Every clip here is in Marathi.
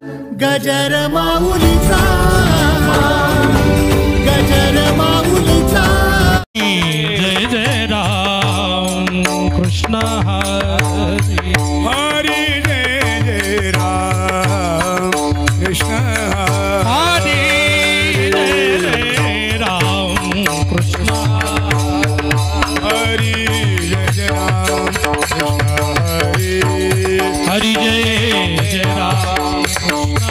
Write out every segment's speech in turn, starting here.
गजर माऊलीचा गजर माऊलीचा जय जय राम कृष्ण हरी हरी जय जय राम कृष्ण हरी जय जय राम कृष्ण हरी जय जय राम कृष्ण हरी जय जय राम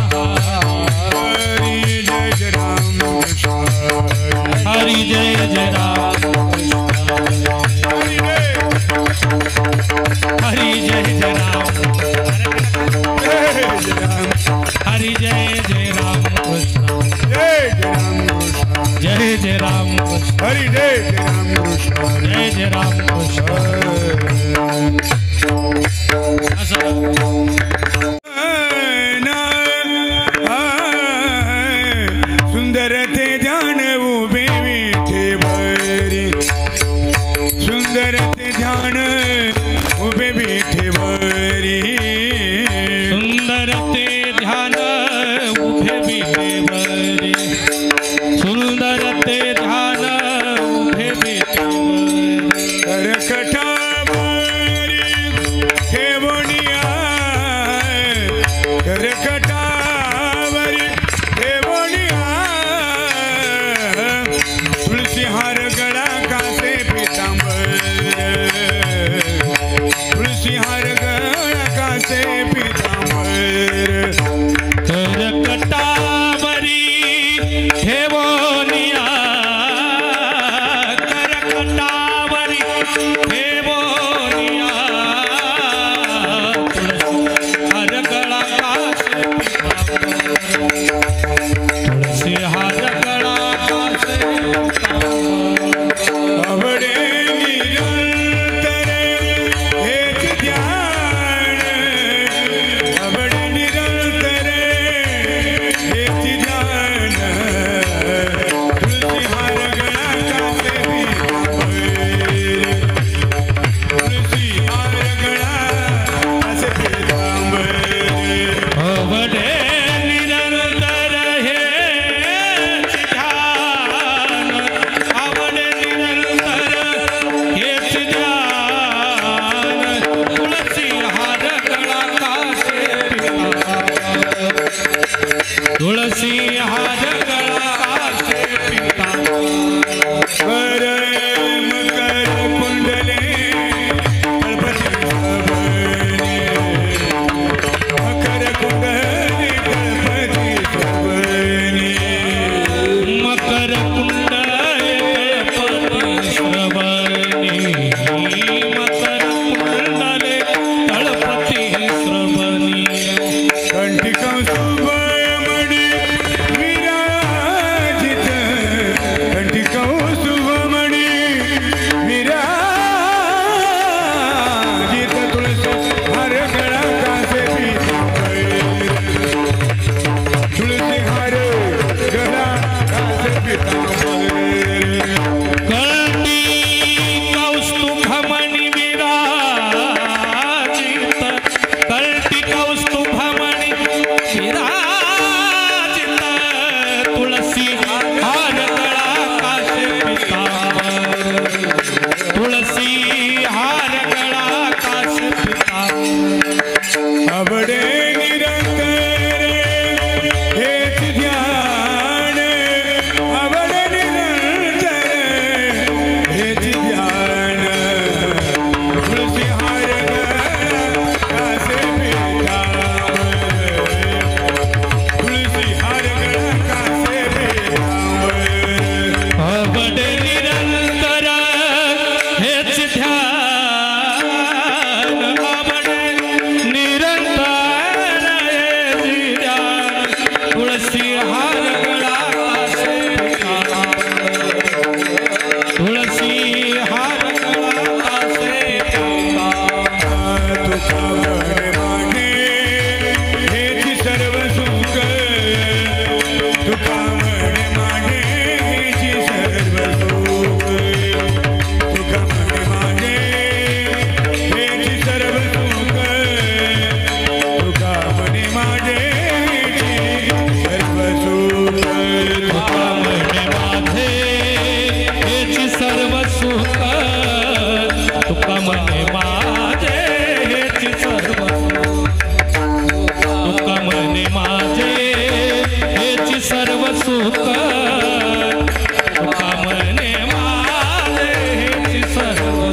हरी जय जय राम कृष्ण हरि जय जय राम हरि जय जय राम हरि जय जय राम कृष्ण जय जय राम कृष्ण हरि जय जय राम कृष्ण जय जय राम सुंदर ते ध्यान उभे विठेवरी सुंदर ते ध्यान उभे विठेवरी सुंदर ते ध्यान उभे विठेवरी सुंदर ते ध्यान उभे विठेवरी करकटावरी ठेवणिया करकटावरी ठेवणिया तुळशी हार गळा कासे पितांबर तुळशी हार गळा कासे पितांबर करकटावरी ठेवोनिया करकटावरी ठेवोनिया हर गळा कासे तुळशी हार गळा कासे आवडे निरंतर हेच ध्यान आवडे निरंतर हेच ध्यान तुळशी हार गळा कासे पितांबर तुळशी हार गळा कासे पितांबर आवडे निरंतर हेच ध्यान आवडे निरंतर हेच ध्यान तुळसी हार गळा कासे पितांबर तुळसी हार गळा कासे पितांबर मकर कुंडले गणपती सबने मकर कुंडले गणपती सबने मकर कुंडले गणपती श्रवणी मकर कुंडले गणपती श्रवणी कंठिका शुभमणी विराजित कंठिका शुभमणी विराजित तुळसी हार गळा कासे पितांबर तुळसी हार गळा कासे पितांबर कळती कौस्तुभमणि विराजित कळती कौस्तुभमणि विराजित तुळसी हार गळा कासे पितांबर तुळसी हार गळा कासे पितांबर आवडे निरंतर हेच ध्यान आवडे निरंतर हेच ध्यान तुळशी हार गळा कासे पितांबर सुख तुका म्हणे माझे हेची सर्व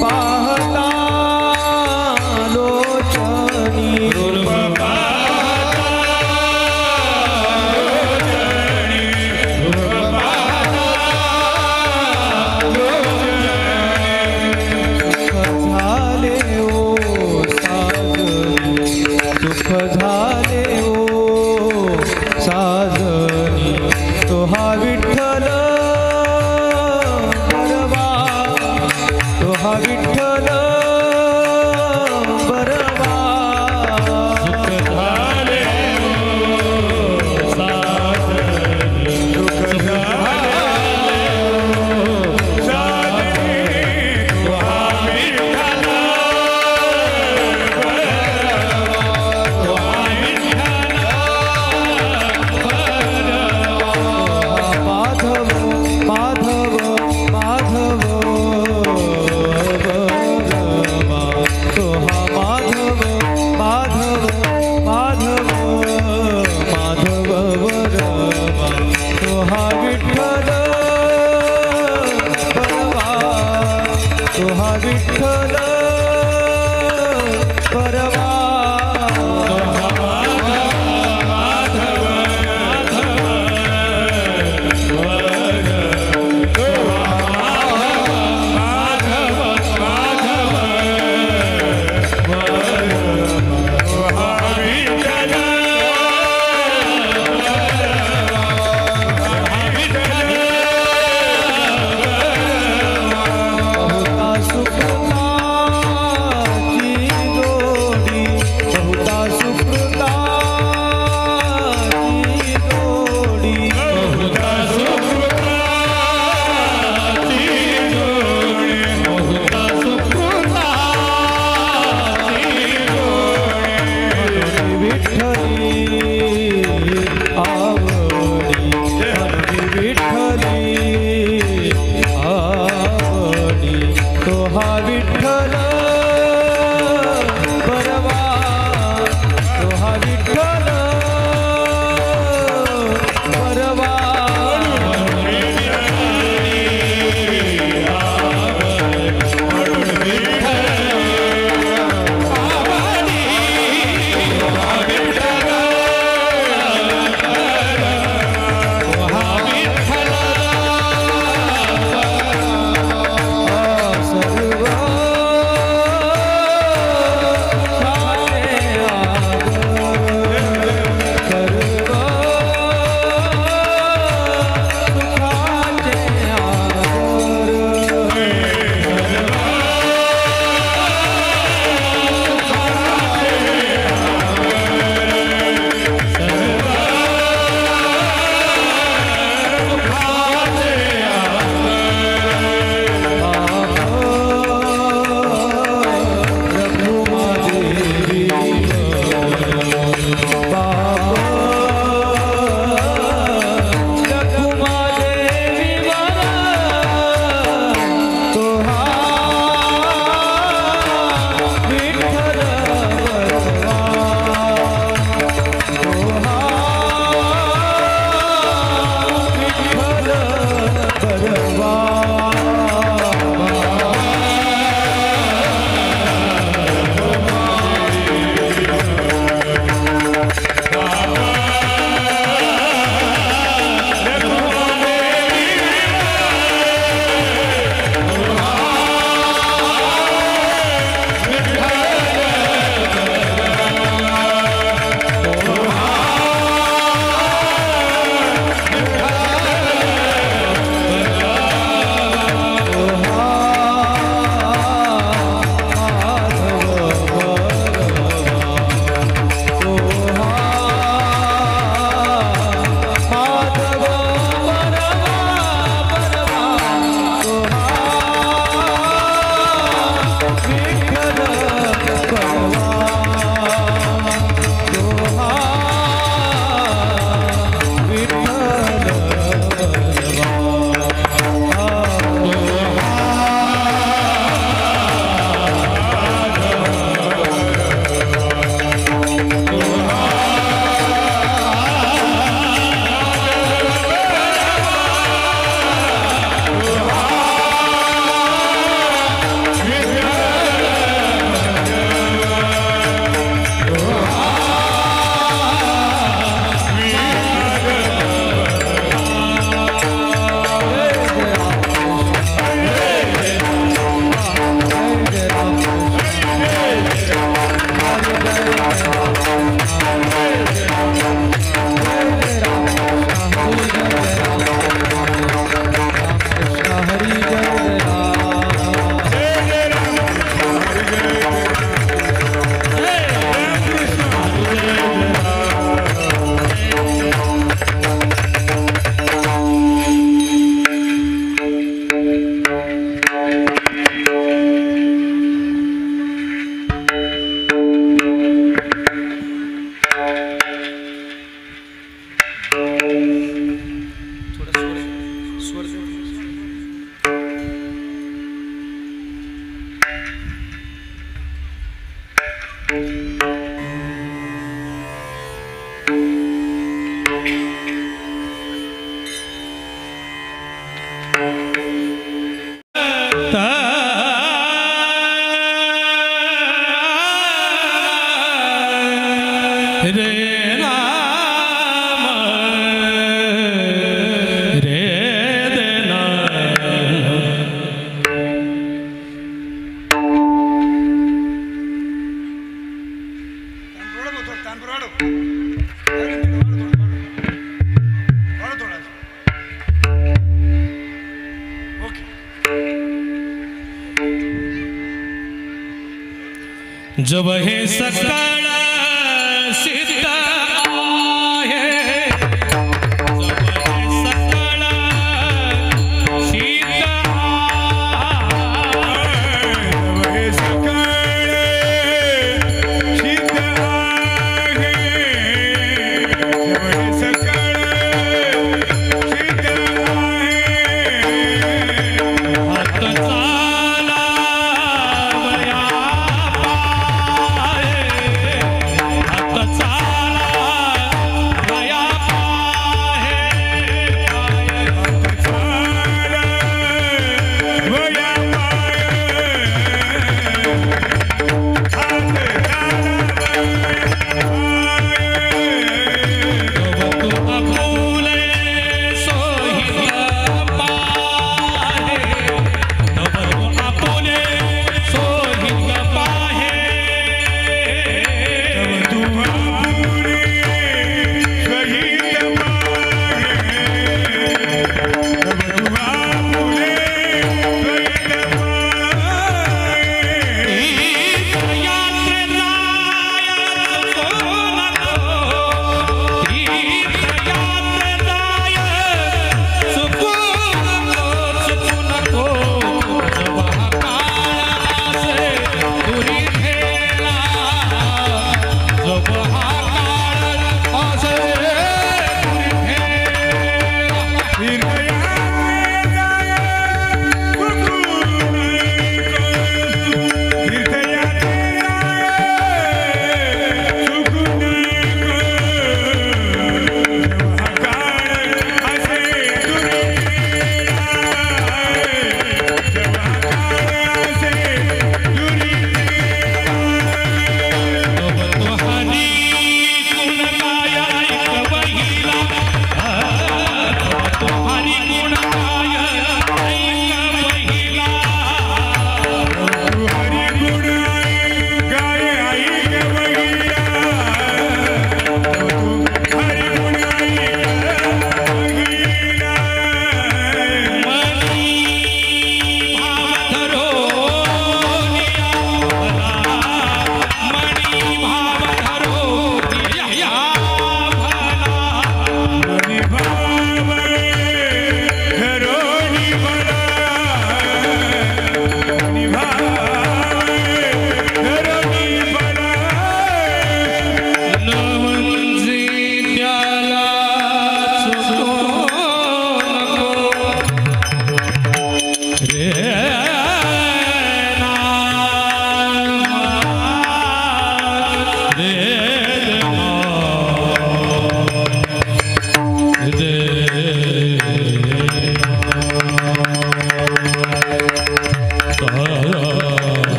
पाहता हा विठ्ठल बरवा सुख झाले साजनी सुख झाले साजनी तू हा विठ्ठल तू हा विठ्ठल माधव माधव माधव बरवा तो हा माधव माधव माधव माधव बरवा तो हा विठ्ठल बरवा तो हा विठ्ठल बरवा बहुता सुकृताची जोडी बहुता सुकृताची जोडी बहुता सुकृताची जोडी बहुता सुकृताची जोडी विठ्ठली आवडी विठ्ठली आवडी तो हा विठ्ठल बरवा तो हा विठ्ठल बरवा सर्व जब हे सकळ सिद्ध आहे, जब हे सकळ सिद्ध हे सकळ सिद्ध आहे, जब हे सकळ सिद्ध आहे. हात चालावया पाये, हात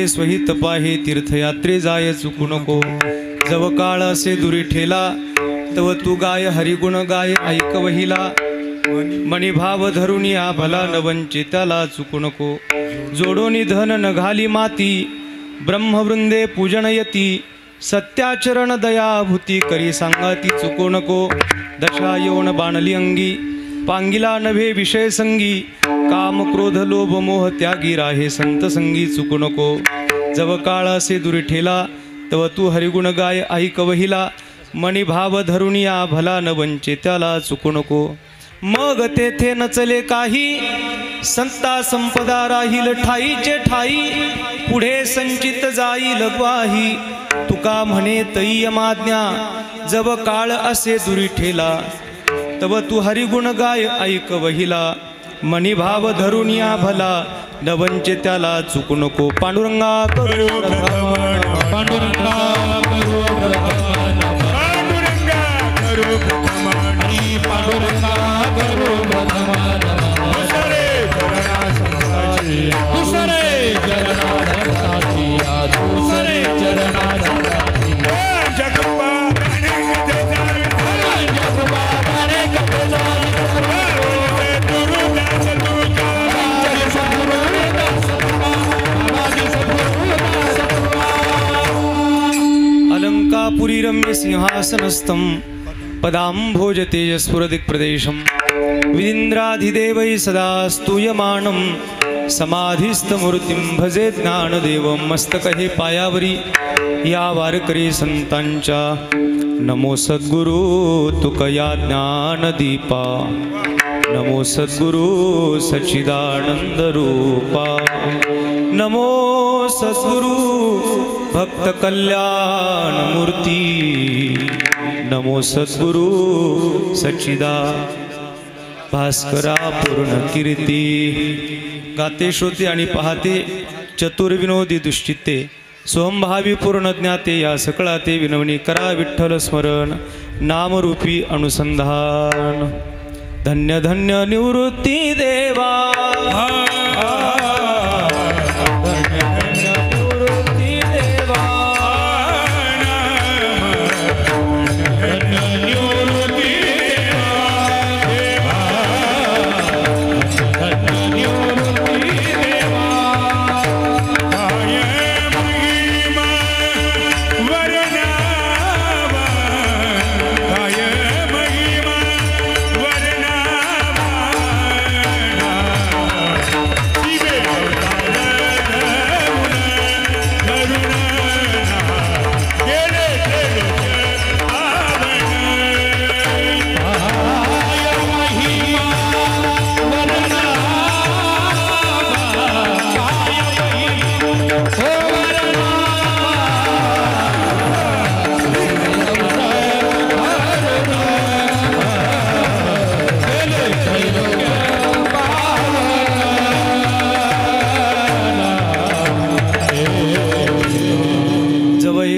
आपुले स्वहित पाहे तीर्थयात्रे जाय चुकू नको जव काळ असे दुरी ठेला तव तू गाय हरिगुण गाय ऐक वहिला मणिभाव धरुणी आभला न वंचे त्याला चुकू नको जोडोनी धन न घाली माती ब्रह्मवृंदे पूजनयती सत्याचरण दयाभूती करी सांगाती चुकू नको दशा येऊन बाणली अंगी पांगिला नभे विषय संगी काम क्रोध लोभ मोह त्यागी राहे संत संगी चुकू नको जव काळ असे दुरी ठेला तव तू हरिगुण गाय ऐक वहिला मणिभाव धरुणी आभला न वंचे त्याला चुकू नको मग तेथे नचले काही संता संपदा राहील ठाईचे ठाई पुढे संचित जाईल ग्वाही तुका म्हणे तैय माज्ञा जव काळ असे दुरी ठेला तव तू हरिगुण गाय ऐक वहिला मणिभाव धरुणी आभला न वंचे त्याला चुकू नको पांडुरंगा करू पांडुरंगा करू पांडुरंगा करू दुसरे चरणाची दुसरे चरणाची जगप्पा अलंकापुरी रम्य सिंहासनस्थं पदाम्भोज तेजस्फुरदिक्प्रदेशं विदिन्द्राधिदेवै सदा स्तूयमानं समाधिस्थमूर्तिं भजे ज्ञानदेवं मस्तकहे पायावरी या वारकरी संतांच्या नमो सद्गुरु तुकया ज्ञानदीपा नमो सद्गुरु सच्चिदानंद रूपा नमो सद्गुरु भक्त कल्याण मूर्ती नमो सद्गुरु सच्चिदा भास्करा पूर्ण कीर्ती गाते श्रोते आणि पाहते चतुर्विनोदी दुश्चित्ते सोमभावी पूर्ण ज्ञाते या सकळाते विनवणी करा विठ्ठल स्मरण नामरूपी अनुसंधान धन्य धन्य निवृत्ती देवा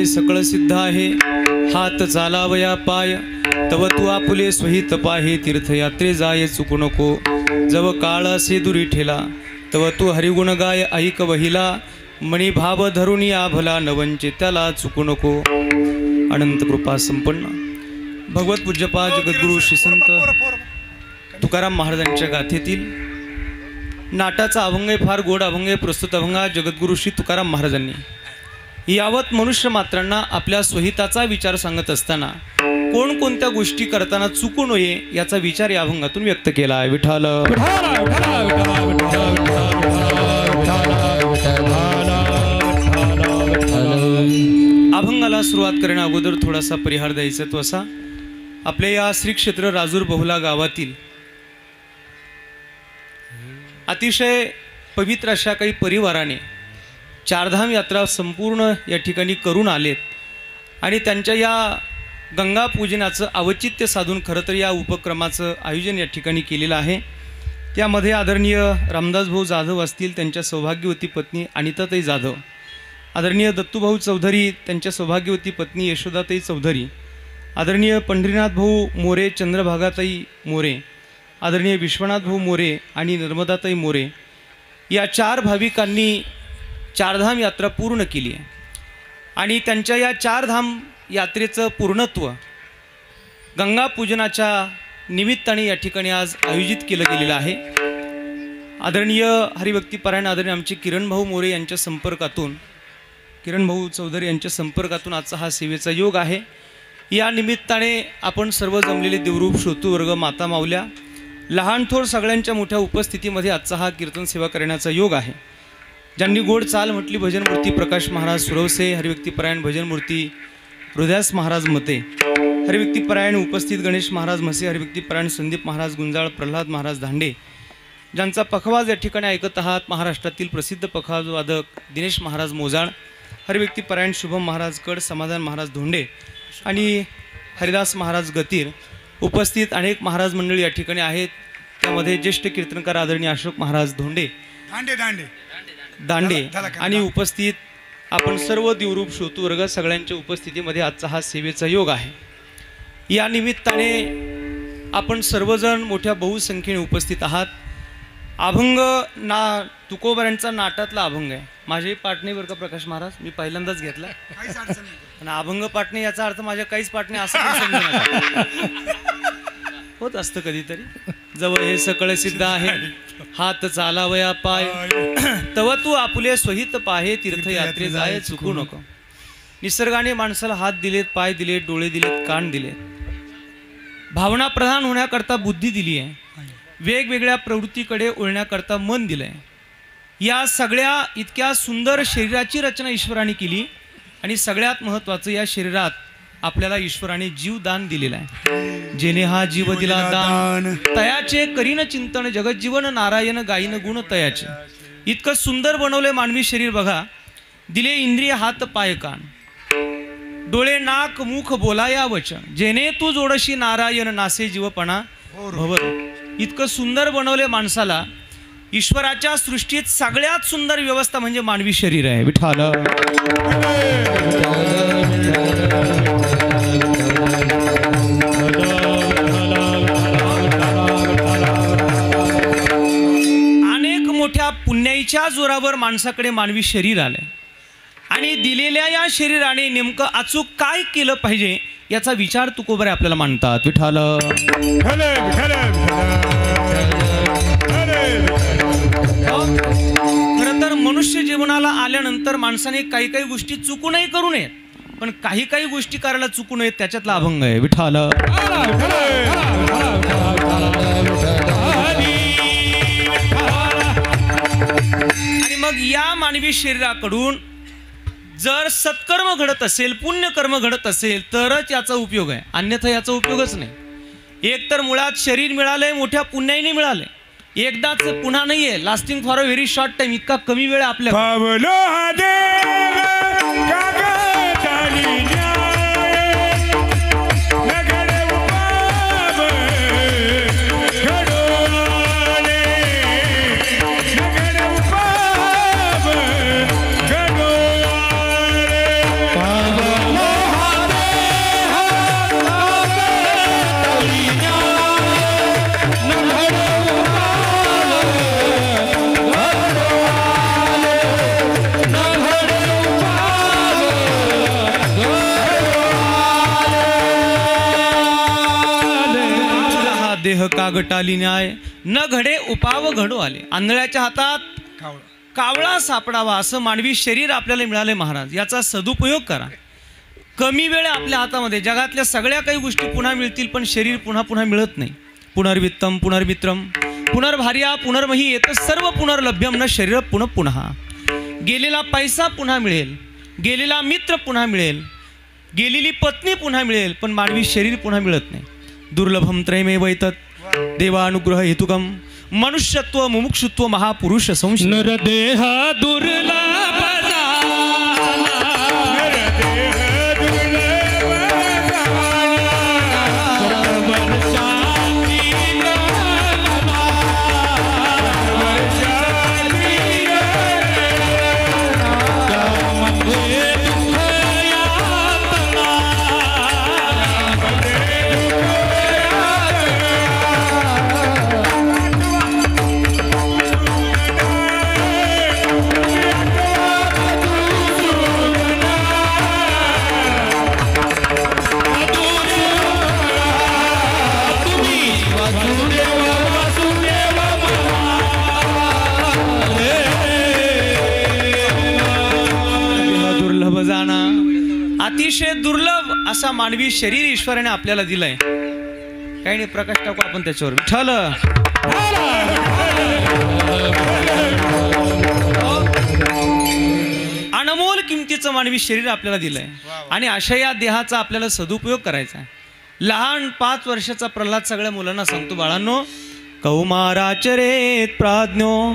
सकळ सिद्ध आहे हात चालावया पाय तव तू आपुले स्वहित पाहे तीर्थयात्रे जाय चुकू नको जव काळ असे दुरी ठेला तव तू हरिगुण गाय ऐक वहिला मणिभाव धरुणी आभला न वंचे त्याला चुकू नको अनंत कृपा संपन्न भगवत पूज्यपा जगद्गुरु श्री संत तुकाराम महाराजांच्या गाथेतील नाटाचा अभंग फार गोड अभंग प्रस्तुत अभंगा जगद्गुरु श्री तुकाराम महाराजांनी यावत मनुष्य मात्रांना आपल्या स्वहिताचा विचार सांगत असताना कोणकोणत्या गोष्टी करताना चुकू नये याचा विचार या अभंगातून व्यक्त केला आहे. विठ्ठल अभंगाला सुरुवात करण्या अगोदर थोडासा परिहार द्यायचा तो असा आपल्या या श्री क्षेत्र राजूर बहुला गावातील अतिशय पवित्र अशा काही परिवाराने चारधाम यात्रा संपूर्ण या ठिकाणी करून आलेत आणि त्यांच्या या गंगा पूजनाचं औचित्य साधून खरं तर या उपक्रमाचं आयोजन या ठिकाणी केलेलं आहे. त्यामध्ये आदरणीय रामदास भाऊ जाधव असतील, त्यांच्या सौभाग्यवती पत्नी अनिताताई जाधव, आदरणीय दत्तूभाऊ चौधरी त्यांच्या सौभाग्यवती पत्नी यशोदाताई चौधरी, आदरणीय पंढरीनाथ भाऊ मोरे, चंद्रभागाताई मोरे, आदरणीय विश्वनाथ भाऊ मोरे आणि नर्मदाताई मोरे या चार भाविकांनी चारधाम यात्रा पूर्ण केली आहे आणि त्यांच्या या चारधाम यात्रेचं पूर्णत्व गंगा पूजनाच्या निमित्ताने या ठिकाणी आज आयोजित केलं गेलेलं आहे. आदरणीय हरिभक्तीपरायण आदरणीय आमचे किरणभाऊ मोरे यांच्या संपर्कातून, किरणभाऊ चौधरी यांच्या संपर्कातून आजचा हा सेवेचा योग आहे. या निमित्ताने आपण सर्व जमलेले देवरूप श्रोतृवर्ग, माता माऊल्या, लहान थोर सगळ्यांच्या मोठ्या उपस्थितीमध्ये आजचा हा कीर्तन सेवा करण्याचा योग आहे. ज्यांनी गोड चाल म्हटली भजनमूर्ती प्रकाश महाराज सुरवसे, हरिभक्तीपरायण भजनमूर्ती हृदयास महाराज मते, हरिभक्तीपरायण उपस्थित गणेश महाराज म्हसे, हरिभक्तीपरायण संदीप महाराज गुंजाळ, प्रल्हाद महाराज धांडे, ज्यांचा पखवाज या ठिकाणी ऐकत आहात, महाराष्ट्रातील प्रसिद्ध पखवाज वादक दिनेश महाराज मोजाळ, हरिभक्तीपरायण शुभम महाराज कड, समाधान महाराज धोंडे आणि हरिदास महाराज गतीर, उपस्थित अनेक महाराज मंडळी या ठिकाणी आहेत. त्यामध्ये ज्येष्ठ कीर्तनकार आदरणीय अशोक महाराज धोंडे दांडे आणि उपस्थित आपण सर्व देवरूप श्रोतृवर्ग सगळ्यांच्या उपस्थितीमध्ये आजचा हा सेवेचा योग आहे. या निमित्ताने आपण सर्वजण मोठ्या बहुसंख्येने उपस्थित आहात. अभंग तुकोबारांचा नाटातला अभंग आहे. माझे पाटणे बरं का प्रकाश महाराज, मी पहिल्यांदाच घेतला. आणि अभंग पाटणे याचा अर्थ माझ्या काहीच पाटणे असं पण समजू नका. होत असतं कधीतरी. जवळ हे सकळ सिद्ध आहे, हात चालावया पाय, तव तू आपुले स्वहित पाहे, तीर्थयात्रे जाय चुकू नको. निसर्गाने माणसाला हात दिलेत, पाय दिलेत, डोळे दिलेत, कान दिलेत. भावना प्रधान होण्याकरता बुद्धी दिली आहे. वेगवेगळ्या प्रवृत्तीकडे वळण्याकरता मन दिलंय. या सगळ्या इतक्या सुंदर शरीराची रचना ईश्वराने केली आणि सगळ्यात महत्त्वाचं, या शरीरात आपल्याला ईश्वराने जीवदान दिलेलं आहे. जेने हा जीव दिला दान, तयाचे करीन चिंतन, जगज्जीवन नारायण गायीन गुण तयाचे. इतकं सुंदर बनवले मानवी शरीर बघा. दिले इंद्रिय हात पाय कान, डोळे नाक मुख बोलाया वचन, जेने तू जोडशी नारायण नासे जीवपणा भवर. इतकं सुंदर बनवले माणसाला. ईश्वराच्या सृष्टीत सगळ्यात सुंदर व्यवस्था म्हणजे मानवी शरीर आहे. विठाल अनेक मोठ्या पुण्याईच्या जोरावर माणसाकडे मानवी शरीर आले आणि दिलेल्या या शरीराने नेमकं अचूक काय केलं पाहिजे याचा विचार तुकोबारे आपल्याला मांडतात. विठाल खरं तर मनुष्य जीवनाला आल्यानंतर माणसाने काही काही गोष्टी चुकूनही करू नयेत, पण काही काही गोष्टी करायला चुकू नयेत, त्याच्यातला अभंग आहे. विठाल आणि मग या मानवी शरीराकडून जर सत्कर्म घडत असेल, पुण्यकर्म घडत असेल तरच याचा उपयोग आहे, अन्यथा याचा उपयोगच नाही. एक तर मुळात शरीर मिळालंय मोठ्या पुण्याईने मिळालंय, एकदाच पुन्हा नाहीये, lasting for a very short time. इतका कमी वेळ आपल्या देह कागटाली न्याय, न घडे उपाव घडू आले. आंधळ्याच्या हातात कावळा सापडावा असं मानवी शरीर आपल्याला मिळाले महाराज. याचा सदुपयोग करा. कमी वेळ आपल्या हातामध्ये. जगातल्या सगळ्या काही गोष्टी पुन्हा मिळतील, पण शरीर पुन्हा पुन्हा मिळत नाही. पुनर्वित्तम पुनर्मित्रम पुनर्भार्या पुनर्मही येत सर्व पुनर्लभ्यम न शरीर पुनः पुन्हा. गेलेला पैसा पुन्हा मिळेल, गेलेला मित्र पुन्हा मिळेल, गेलेली पत्नी पुन्हा मिळेल, पण मानवी शरीर पुन्हा मिळत नाही. दुर्लभम त्रयमेव एतत् देवानुग्रह हेतुकम मनुष्यत्व मुमुक्षुत्व महापुरुष संशय. नरदेह दुर्लभ अतिशय दुर्लभ असा मानवी शरीर ईश्वराने आपल्याला दिलंय. काही नाही, प्रकाश टाकू आपण त्याच्यावर. विठ्ठल अनमोल किमतीचं मानवी शरीर आपल्याला दिलंय आणि अशा या देहाचा आपल्याला सदुपयोग करायचा आहे. लहान 5 वर्षाचा प्रल्हाद सगळ्या मुलांना सांगतो, बाळांनो, कौमाराचरेत प्राज्ञो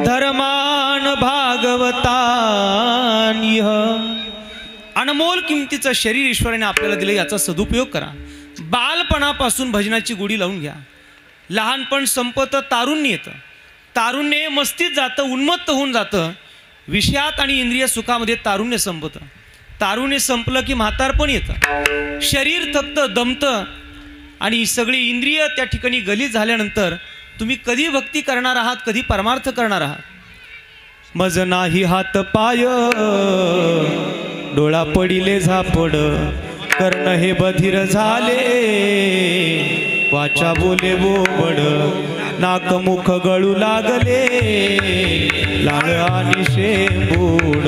धर्मान भागवतान्यः. अनमोल किमतीचं शरीर ईश्वराने आपल्याला दिलं, याचा सदुपयोग करा. बालपणापासून भजनाची गोडी लावून घ्या. लहानपण संपतं, तारुण्य येतं. तारुण्य मस्तीत जातं, उन्मत्त होऊन जातं. विषयात आणि इंद्रिय सुखामध्ये तारुण्य संपतं. तारुण्य संपलं की म्हातारपण येतं. शरीर थकतं, दमतं आणि सगळी इंद्रिय त्या ठिकाणी गलीत झाल्यानंतर तुम्ही कधी भक्ती करणार आहात, कधी परमार्थ करणार आहात. मज नाही हात पाय डोळा पडिले झापड, कर्ण हे बधीर झाले वाचा बोले बोबड, नाक मुख गळू लागले लाळ आणि शेंबूड,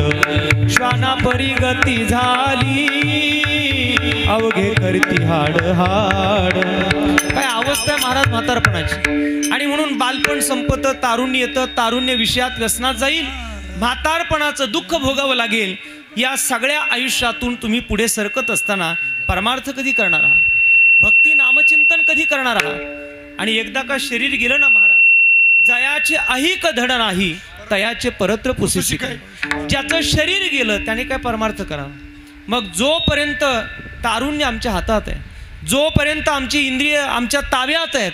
श्वाना परी गती झाली अवघे करती हाड हाड. काय अवस्था आहे महाराज म्हातारपणाची. आणि म्हणून बालपण संपतं, तारुण्य येतं. तारुण्य विषयात व्यसनात जाईल, म्हातारपणाचं दुःख भोगावं लागेल. या सगळ्या आयुष्यातून तुम्ही पुढे सरकत असताना परमार्थ कधी करणार आहात, भक्ती नामचिंतन कधी करणार आहात. आणि एकदा का शरीर गेलं ना महाराज, जयाचे अहिक धड नाही तयाचे परत्र पुसिसी काय. ज्याचं शरीर गेलं त्याने काय परमार्थ करावा. मग जोपर्यंत तारुण्य आमच्या हातात आहे, जोपर्यंत आमची इंद्रिय आमच्या ताब्यात आहेत,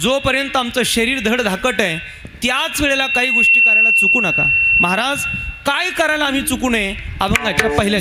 जोपर्यंत आमचं शरीर धड धाकट आहे, त्याच वेळेला काही गोष्टी करायला चुकू नका. महाराज काय करायला आम्ही चुकू नये, अभंगाच्या पहिल्या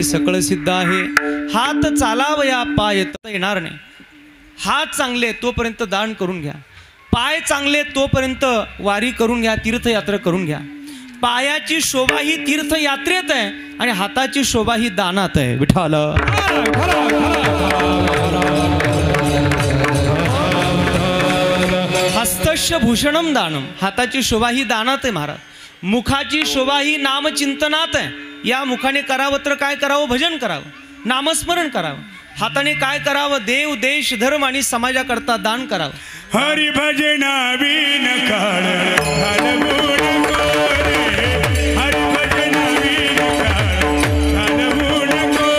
सकळ सिद्ध आहे. हात चालावया पाय येणार नाही. हात चांगले तोपर्यंत दान करून घ्या, पाय चांगले तोपर्यंत वारी करून घ्या, तीर्थयात्रा करून घ्या. पायाची शोभा ही तीर्थयात्रेत आहे आणि हाताची शोभा ही दानात आहे. विठ्ठल हस्तस्य भूषणम दानम. हाताची शोभा ही दानात आहे महाराज. मुखाची शोभा ही नामचिंतनात आहे. या मुखाने करावं तर काय करावं, भजन करावं, नामस्मरण करावं. हाताने काय करावं, देव देश धर्म आणि समाजाकरता दान करावं. हरि भजना बिन काळ घालवू नको रे, हरि भजना बिन काळ घालवू नको,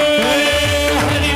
हरि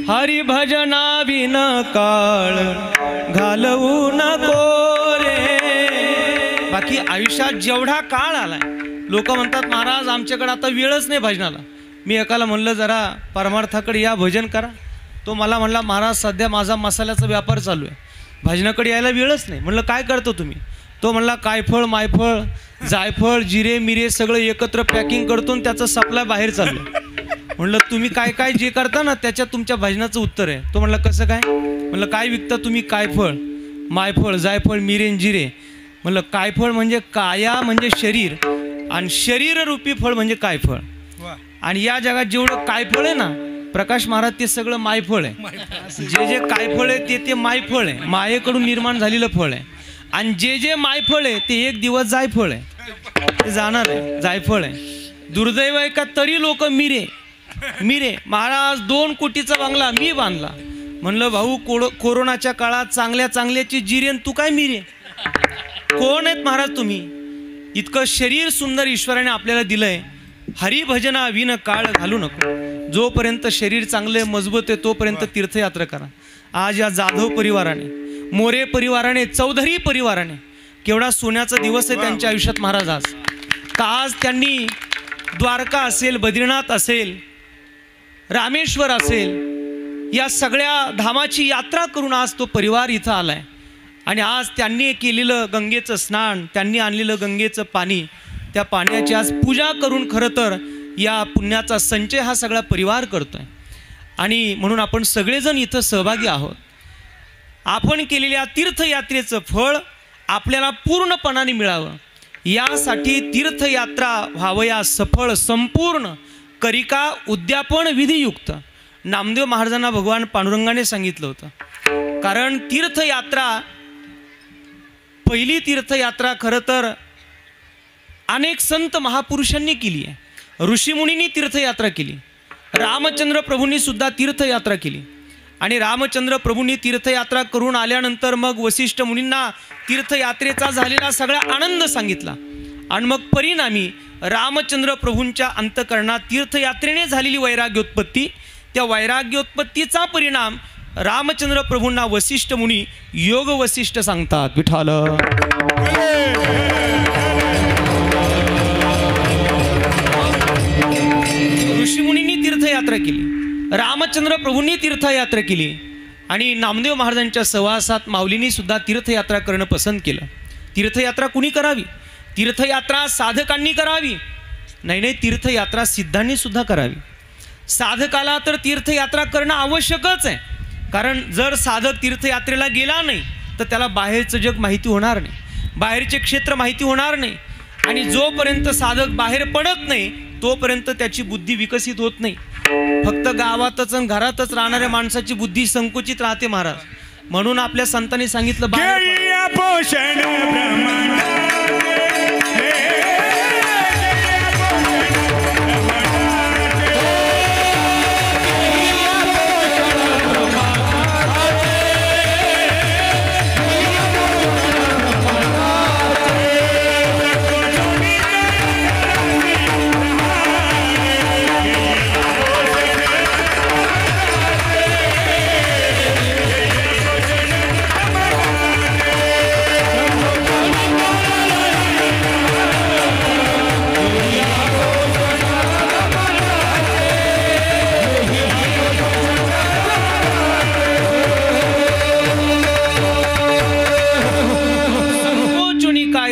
हरी भजना विन काळ घालवू नको रे. बाकी आयुष्यात जेवढा काळ आलाय, लोक म्हणतात महाराज आमच्याकडे आता वेळच नाही भजनाला. मी एकाला म्हणलं जरा परमार्थाकडे या, भजन करा. तो मला म्हणला महाराज सध्या माझा मसाल्याचा व्यापार चालू आहे, भजनाकडे यायला वेळच नाही. म्हणलं काय करतो तुम्ही? तो म्हणला कायफळ मायफळ जायफळ जिरे मिरे सगळं एकत्र पॅकिंग करतो आणि त्याचं सप्लाय बाहेर चालू आहे. म्हणलं तुम्ही काय काय जे करता ना त्याच्यात तुमच्या भजनाचं उत्तर आहे. तो म्हणला कसं काय? म्हणलं काय विकता तुम्ही? कायफळ मायफळ जायफळ मिरे जिरे. म्हणलं कायफळ म्हणजे काया म्हणजे शरीर आणि शरीर रूपी फळ म्हणजे कायफळ. आणि या जगात जेवढं कायफळ आहे ना प्रकाश महाराज ते सगळं मायफळ आहे. जे जे कायफळ आहे ते मायफळ आहे, मायेकडून निर्माण झालेलं फळ आहे. आणि जे जे मायफळ आहे ते एक दिवस जायफळ आहे, ते जाणार आहे, जायफळ आहे. दुर्दैव आहे का तरी लोक मिरे मिरे. महाराज 2 कोटीचा बंगला मी बांधला. म्हणलं भाऊ कोरोनाच्या काळात चांगल्या चांगल्याची जिरे तू काय मिरे? कोण आहेत महाराज तुम्ही? इतकं शरीर सुंदर ईश्वराने आपल्याला दिलंय. हरिभजना विन काळ घालू नको. जोपर्यंत शरीर चांगले मजबूत आहे तोपर्यंत तीर्थयात्रा करा. आज या जाधव परिवाराने, मोरे परिवाराने, चौधरी परिवाराने केवढा सोन्याचा दिवस आहे त्यांच्या आयुष्यात महाराज आज. का आज त्यांनी द्वारका असेल, बद्रीनाथ असेल, रामेश्वर असेल, या सगळ्या धामाची यात्रा करून आज तो परिवार इथं आलाय. आणि आज त्यांनी केलेलं गंगेचं स्नान, त्यांनी आणलेलं गंगेचं पाणी, त्या पाण्याची आज पूजा करून खरं तर या पुण्याचा संचय हा सगळा परिवार करतोय. आणि म्हणून आपण सगळेजण इथं सहभागी आहोत. आपण केलेल्या तीर्थयात्रेचं फळ आपल्याला पूर्णपणाने मिळावं यासाठी तीर्थयात्रा व्हावया सफळ संपूर्ण करिका उद्यापन विधियुक्त. नामदेव महाराजांना भगवान पांडुरंगाने सांगितलं होतं. कारण तीर्थयात्रा, पहिली तीर्थयात्रा खरं तर अनेक संत महापुरुषांनी केली आहे. ऋषीमुनींनी तीर्थयात्रा केली, रामचंद्र प्रभूंनी सुद्धा तीर्थयात्रा केली. आणि रामचंद्र प्रभूंनी तीर्थयात्रा करून आल्यानंतर मग वसिष्ठ मुनींना तीर्थयात्रेचा झालेला सगळा आनंद सांगितला. आणि मग परिणामी रामचंद्र प्रभूंच्या अंतःकरणात तीर्थयात्रेने झालेली वैराग्योत्पत्ती, त्या वैराग्योत्पत्तीचा परिणाम रामचंद्र प्रभूंना वसिष्ठ मुनी योग वसिष्ठ सांगतात. विठाल ऋषीमुनींनी तीर्थयात्रा केली, रामचंद्र प्रभूंनी तीर्थयात्रा केली आणि नामदेव महाराजांच्या सहवासात माऊलींनी सुद्धा तीर्थयात्रा करणं पसंत केलं. तीर्थयात्रा कुणी करावी? तीर्थयात्रा साधकांनी करावी? नाही, तीर्थयात्रा सिद्धांनी सुद्धा करावी. साधकाला तर तीर्थयात्रा करणं आवश्यकच आहे. कारण जर साधक तीर्थयात्रेला गेला नाही तर त्याला बाहेरचं जग माहिती होणार नाही, बाहेरचे क्षेत्र माहिती होणार नाही. आणि जोपर्यंत साधक बाहेर पडत नाही तोपर्यंत त्याची बुद्धी विकसित होत नाही. फक्त गावातच आणि घरातच राहणाऱ्या माणसाची बुद्धी संकुचित राहते महाराज. म्हणून आपल्या संतांनी सांगितलं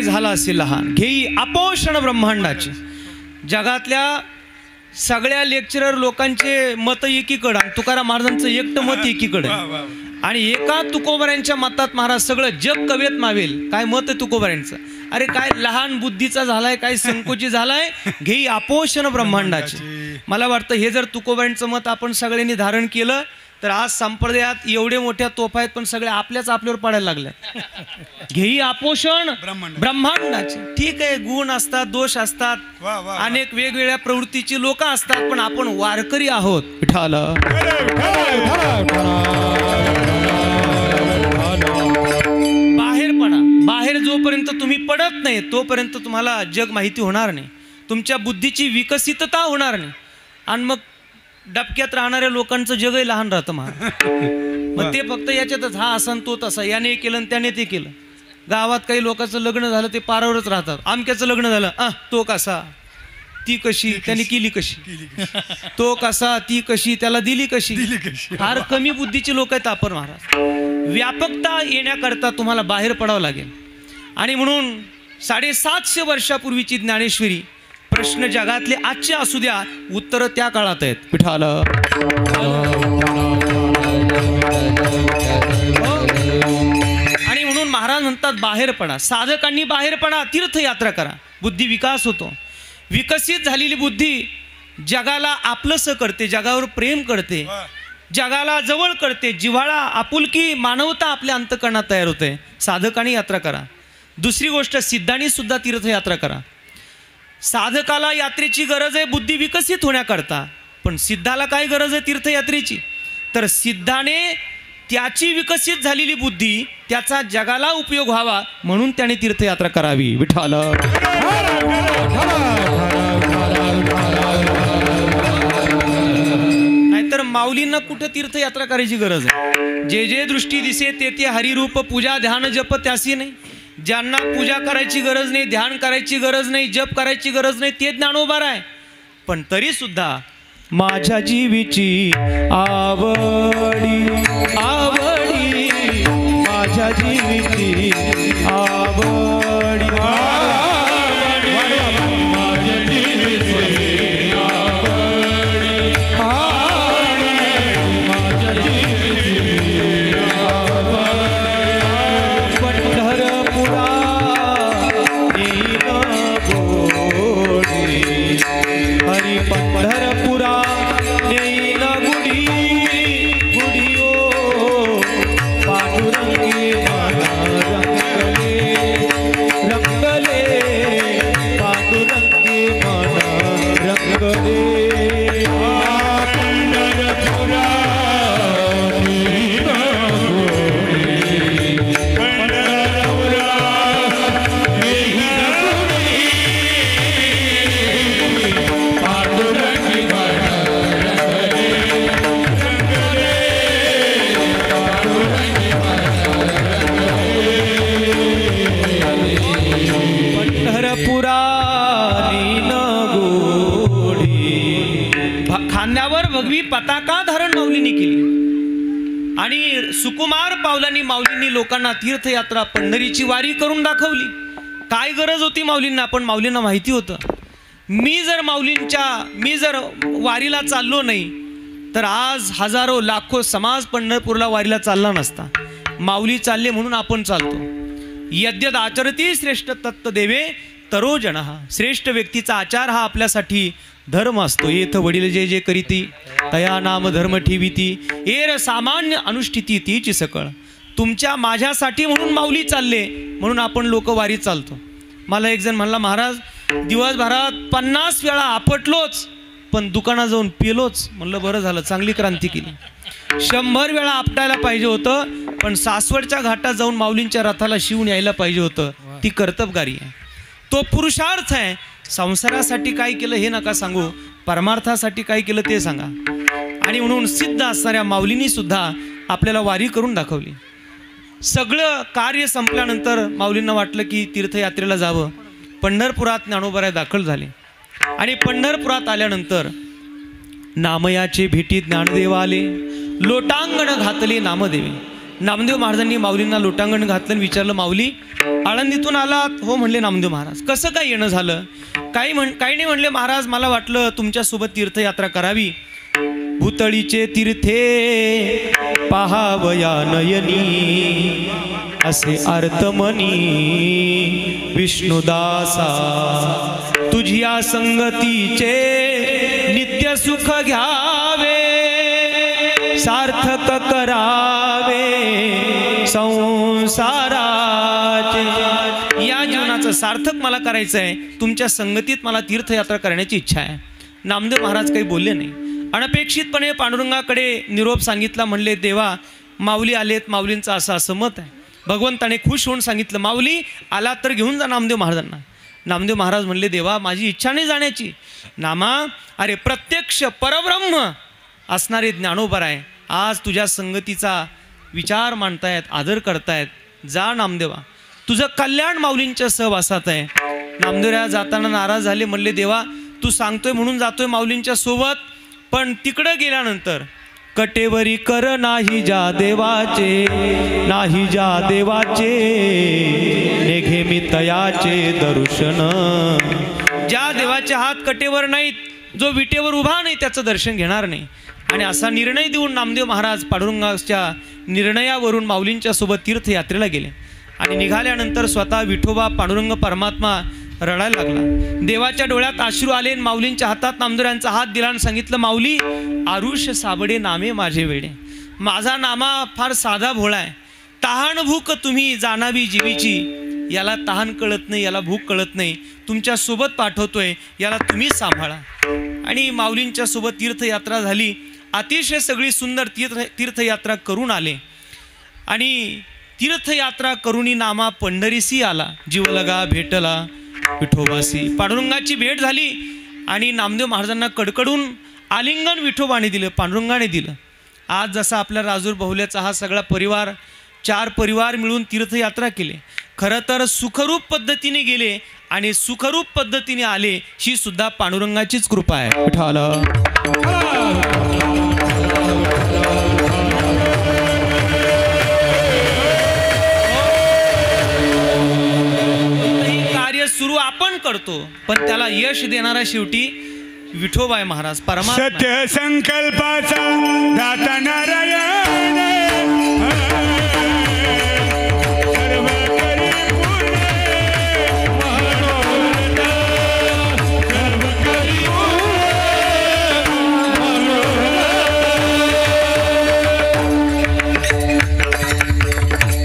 झाला असेल लहान घेई अपोषण ब्रह्मांडाचे. जगातल्या सगळ्या लेक्चरर लोकांचे मत एकीकडे आणि तुकाराम महाराजांचं एकटं मत एकीकडे. आणि एका तुकोबऱ्यांच्या मतात महाराज सगळं जग कवेत मावेल. काय मत आहे तुकोबऱ्यांचं? अरे काय लहान बुद्धीचा झालाय, काय संकोची झालाय, घेई अपोषण ब्रह्मांडाचे. मला वाटतं हे जर तुकोबऱ्यांचं मत आपण सगळ्यांनी धारण केलं तर आज संप्रदायात एवढे मोठ्या तोफा आहेत पण सगळे आपल्याच आपल्यावर पडायला लागल्या. घेई अपोषण ब्रह्मांडाचे. ठीक आहे, गुण असतात, दोष असतात, अनेक वेगवेगळ्या प्रवृत्तीची लोक असतात, पण आपण वारकरी आहोत. विठाल बाहेर पडा. बाहेर जोपर्यंत तुम्ही पडत नाही तोपर्यंत तुम्हाला जग माहिती होणार नाही, तुमच्या बुद्धीची विकसितता होणार नाही. आणि मग डबक्यात राहणाऱ्या लोकांचं जगही लहान राहतं महाराज. मग ते फक्त याच्यातच हा असा तो तसा, याने केलं आणि त्याने ते केलं. गावात काही लोकांचं लग्न झालं ते पारावरच राहतात. आमक्याचं लग्न झालं, तो कसा ती कशी, त्याने केली कशी, तो कसा ती कशी, त्याला दिली कशी. फार कमी बुद्धीचे लोक आहेत आपण महाराज. व्यापकता येण्याकरता तुम्हाला बाहेर पडावं लागेल. आणि म्हणून 750 वर्षापूर्वीची ज्ञानेश्वरी प्रश्न जगातले आजचे असू द्या, उत्तर त्या काळात आहेत. विठ्ठल आणि म्हणून महाराज म्हणतात बाहेर पडा. साधकांनी बाहेर पडा, तीर्थयात्रा करा, बुद्धी विकास होतो. विकसित झालेली बुद्धी जगाला आपलंसं करते, जगावर प्रेम करते, जगाला जवळ करते. जिव्हाळा, आपुलकी, मानवता आपल्या अंतःकरणात तयार होते. साधकांनी यात्रा करा. दुसरी गोष्ट, सिद्धांनी सुद्धा तीर्थयात्रा करा. साधकाला यात्रेची गरज आहे बुद्धी विकसित होण्याकरता, पण सिद्धाला काय गरज आहे तीर्थयात्रेची? तर सिद्धाने त्याची विकसित झालेली बुद्धी, त्याचा जगाला उपयोग व्हावा म्हणून त्याने तीर्थयात्रा करावी. विठ्ठल नाहीतर माऊलींना कुठं तीर्थयात्रा करायची गरज आहे? जे जे दृष्टी दिसे ते ते हरिरूप, पूजा ध्यान जप त्यासी नाही. ज्यांना पूजा करायची गरज नाही, ध्यान करायची गरज नाही, जप करायची गरज नाही, ते ज्ञानोबा आहे. पण तरी सुद्धा माझ्या जीवीची आवडी आवडी, माझ्या जीवीची आवडी पताका धारण माऊलींनी केली. आणि सुकुमार पावलांनी माऊलींनी लोकांना तीर्थयात्रा पंढरीची वारी करून दाखवली. काय गरज होती माऊलींना? पण माऊलींना माहिती होतं, मी जर वारीला चाललो नाही तर आज हजारो लाखो समाज पंढरपूरला वारीला चालला नसता. माऊली चालले म्हणून आपण चालतो. यद्यद आचरती श्रेष्ठ तत्व देवे तरो जनः. श्रेष्ठ व्यक्तीचा आचार हा आपल्यासाठी धर्म असतो. येथ वडील जे जे करीती तया नाम धर्म ठेविती, एर सामान्य अनुष्ठिती तीची सकळ. तुमच्या माझ्यासाठी म्हणून माऊली चालले म्हणून आपण लोक वारी चालतो. मला एक जण म्हणला, महाराज दिवसभरात 50 वेळा आपटलोच पण दुकानात जाऊन पेलोच. म्हणलं बरं झालं, चांगली क्रांती केली. 100 वेळा आपटायला पाहिजे होतं पण सासवडच्या घाटात जाऊन माऊलींच्या रथाला शिवून यायला पाहिजे होतं. ती कर्तबगारी आहे, तो पुरुषार्थ आहे. संसारासाठी काय केलं हे नका सांगू, परमार्थासाठी काय केलं ते सांगा. आणि म्हणून सिद्ध असणाऱ्या माऊलींनी सुद्धा आपल्याला वारी करून दाखवली. सगळं कार्य संपल्यानंतर माऊलींना वाटलं की तीर्थयात्रेला जावं. पंढरपुरात ज्ञानोबा दाखल झाले. आणि पंढरपुरात आल्यानंतर नामयाचे भेटीत ज्ञानदेव आले. लोटांगण घातले नामदेवे. नामदेव महाराजांनी माऊलींना लोटांगण घातलं. विचारलं, माऊली आळंदीतून आलात? हो म्हणले नामदेव महाराज. कसं काय येणं झालं? काही नाही म्हणले, महाराज मला वाटलं तुमच्यासोबत तीर्थयात्रा करावी. भूतळीचे तीर्थे पहावया नयनी, असे अर्थमनी विष्णुदासा. तुझ्या संगतीचे नित्य सुख घ्यावे, सार्थक करावे संसाराचे. या जीवनाचं सार्थक मला करायचं आहे. तुमच्या संगतीत मला तीर्थयात्रा करण्याची इच्छा आहे. नामदेव महाराज काही बोलले नाही. अनपेक्षितपणे पांडुरंगाकडे निरोप सांगितला. म्हणले, देवा माऊली आलेत, माऊलींचं असं असं मत आहे. भगवंताने खुश होऊन सांगितलं, माऊली आला तर घेऊन जा नामदेव महाराजांना. नामदेव महाराज म्हणले, देवा माझी इच्छा नाही जाण्याची. नामा, अरे प्रत्यक्ष परब्रह्म असणारे ज्ञानोबर आहे, आज तुझ्या संगतीचा विचार मांडतायत, आदर करतायत. जा नामदेवा, तुझं कल्याण माऊलींच्या सहवासात आहे. नामदेवराया जाताना नाराज झाले, म्हणले देवा तू सांगतोय म्हणून जातोय माऊलींच्या सोबत, पण तिकडं गेल्यानंतर कटेवरी कर नाही ज्या देवाचे, नाही ज्या देवाचे नेघे मी तयाचे दर्शन. ज्या देवाचे हात कटेवर नाहीत, जो विटेवर उभा नाही त्याचं दर्शन घेणार नाही. आणि असा निर्णय देऊन नामदेव महाराज पांडुरंगाच्या निर्णयावरून माऊलींच्या सोबत तीर्थयात्रेला गेले. आणि निघाल्यानंतर स्वतः विठोबा पांडुरंग परमात्मा रडायला लागला. देवाच्या डोळ्यात अश्रू आले आणि माऊलींच्या हातात नामदेवांचा हात दिला आणि सांगितलं, माऊली आरुष साबडे नामे माझे वेडे. माझा नामा फार साधा भोळा आहे. तहान भूक तुम्ही जाणावी जीवीची, याला तहान कळत नाही, याला भूक कळत नाही, तुमच्या सोबत पाठवतोय, याला तुम्ही सांभाळा. आणि माऊलींच्या सोबत तीर्थयात्रा झाली. अतिशय सगळी सुंदर तीर्थयात्रा करून आले. आणि तीर्थयात्रा करुणी नामा पंढरीसी आला, जीवलगा भेटला विठोबासी. पांडुरंगाची भेट झाली आणि नामदेव महाराजांना कडकडून आलिंगन विठोबाने दिलं, पांडुरंगाने दिलं. आज जसा आपल्या राजूर बहुल्याचा हा सगळा परिवार, 4 परिवार मिळून तीर्थयात्रा केली. खरं तर सुखरूप पद्धतीने गेले आणि सुखरूप पद्धतीने आले, ही सुद्धा पांडुरंगाचीच कृपा आहे. विठाला कार्य सुरू आपण करतो, पण त्याला यश देणारा शेवटी विठोबा आहे महाराज परमात्मा. सत्य संकल्पाचा दाता नारायण, सर्व करी पूर्ण मनोरथ, सर्व करी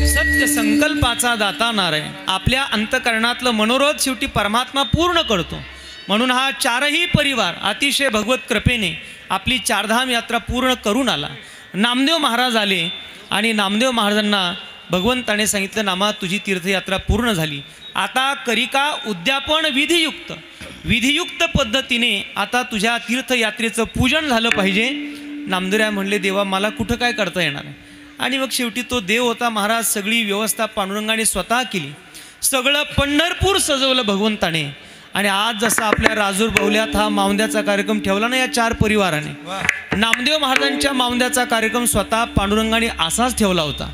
सत्य संकल्पाचा दाता नारायण आपल्या अंतकरणातलं मनोरथ शेवटी परमात्मा पूर्ण करतो. म्हणून हा 4ही परिवार अतिशय भगवत कृपेने आपली 4 धाम यात्रा पूर्ण करून आला. नामदेव महाराज आले आणि नामदेव महाराजांना भगवंताने सांगितलं, नामा तुझी तीर्थयात्रा पूर्ण झाली, आता करिका उद्यापन विधियुक्त पद्धतीने आता तुझ्या तीर्थयात्रेचं पूजन झालं पाहिजे. नामदेवराय म्हणले, देवा मला कुठं काय करता येणार आहे. आणि मग शेवटी तो देव होता महाराज, सगळी व्यवस्था पांडुरंगाने स्वतः केली. सगळं पंढरपूर सजवलं भगवंताने. आणि आज जसा आपल्या राजूर बहुल्यात हा मावंद्याचा कार्यक्रम ठेवला ना या 4 परिवाराने, नामदेव महाराजांच्या मावंद्याचा कार्यक्रम स्वतः पांडुरंगाने असाच ठेवला होता.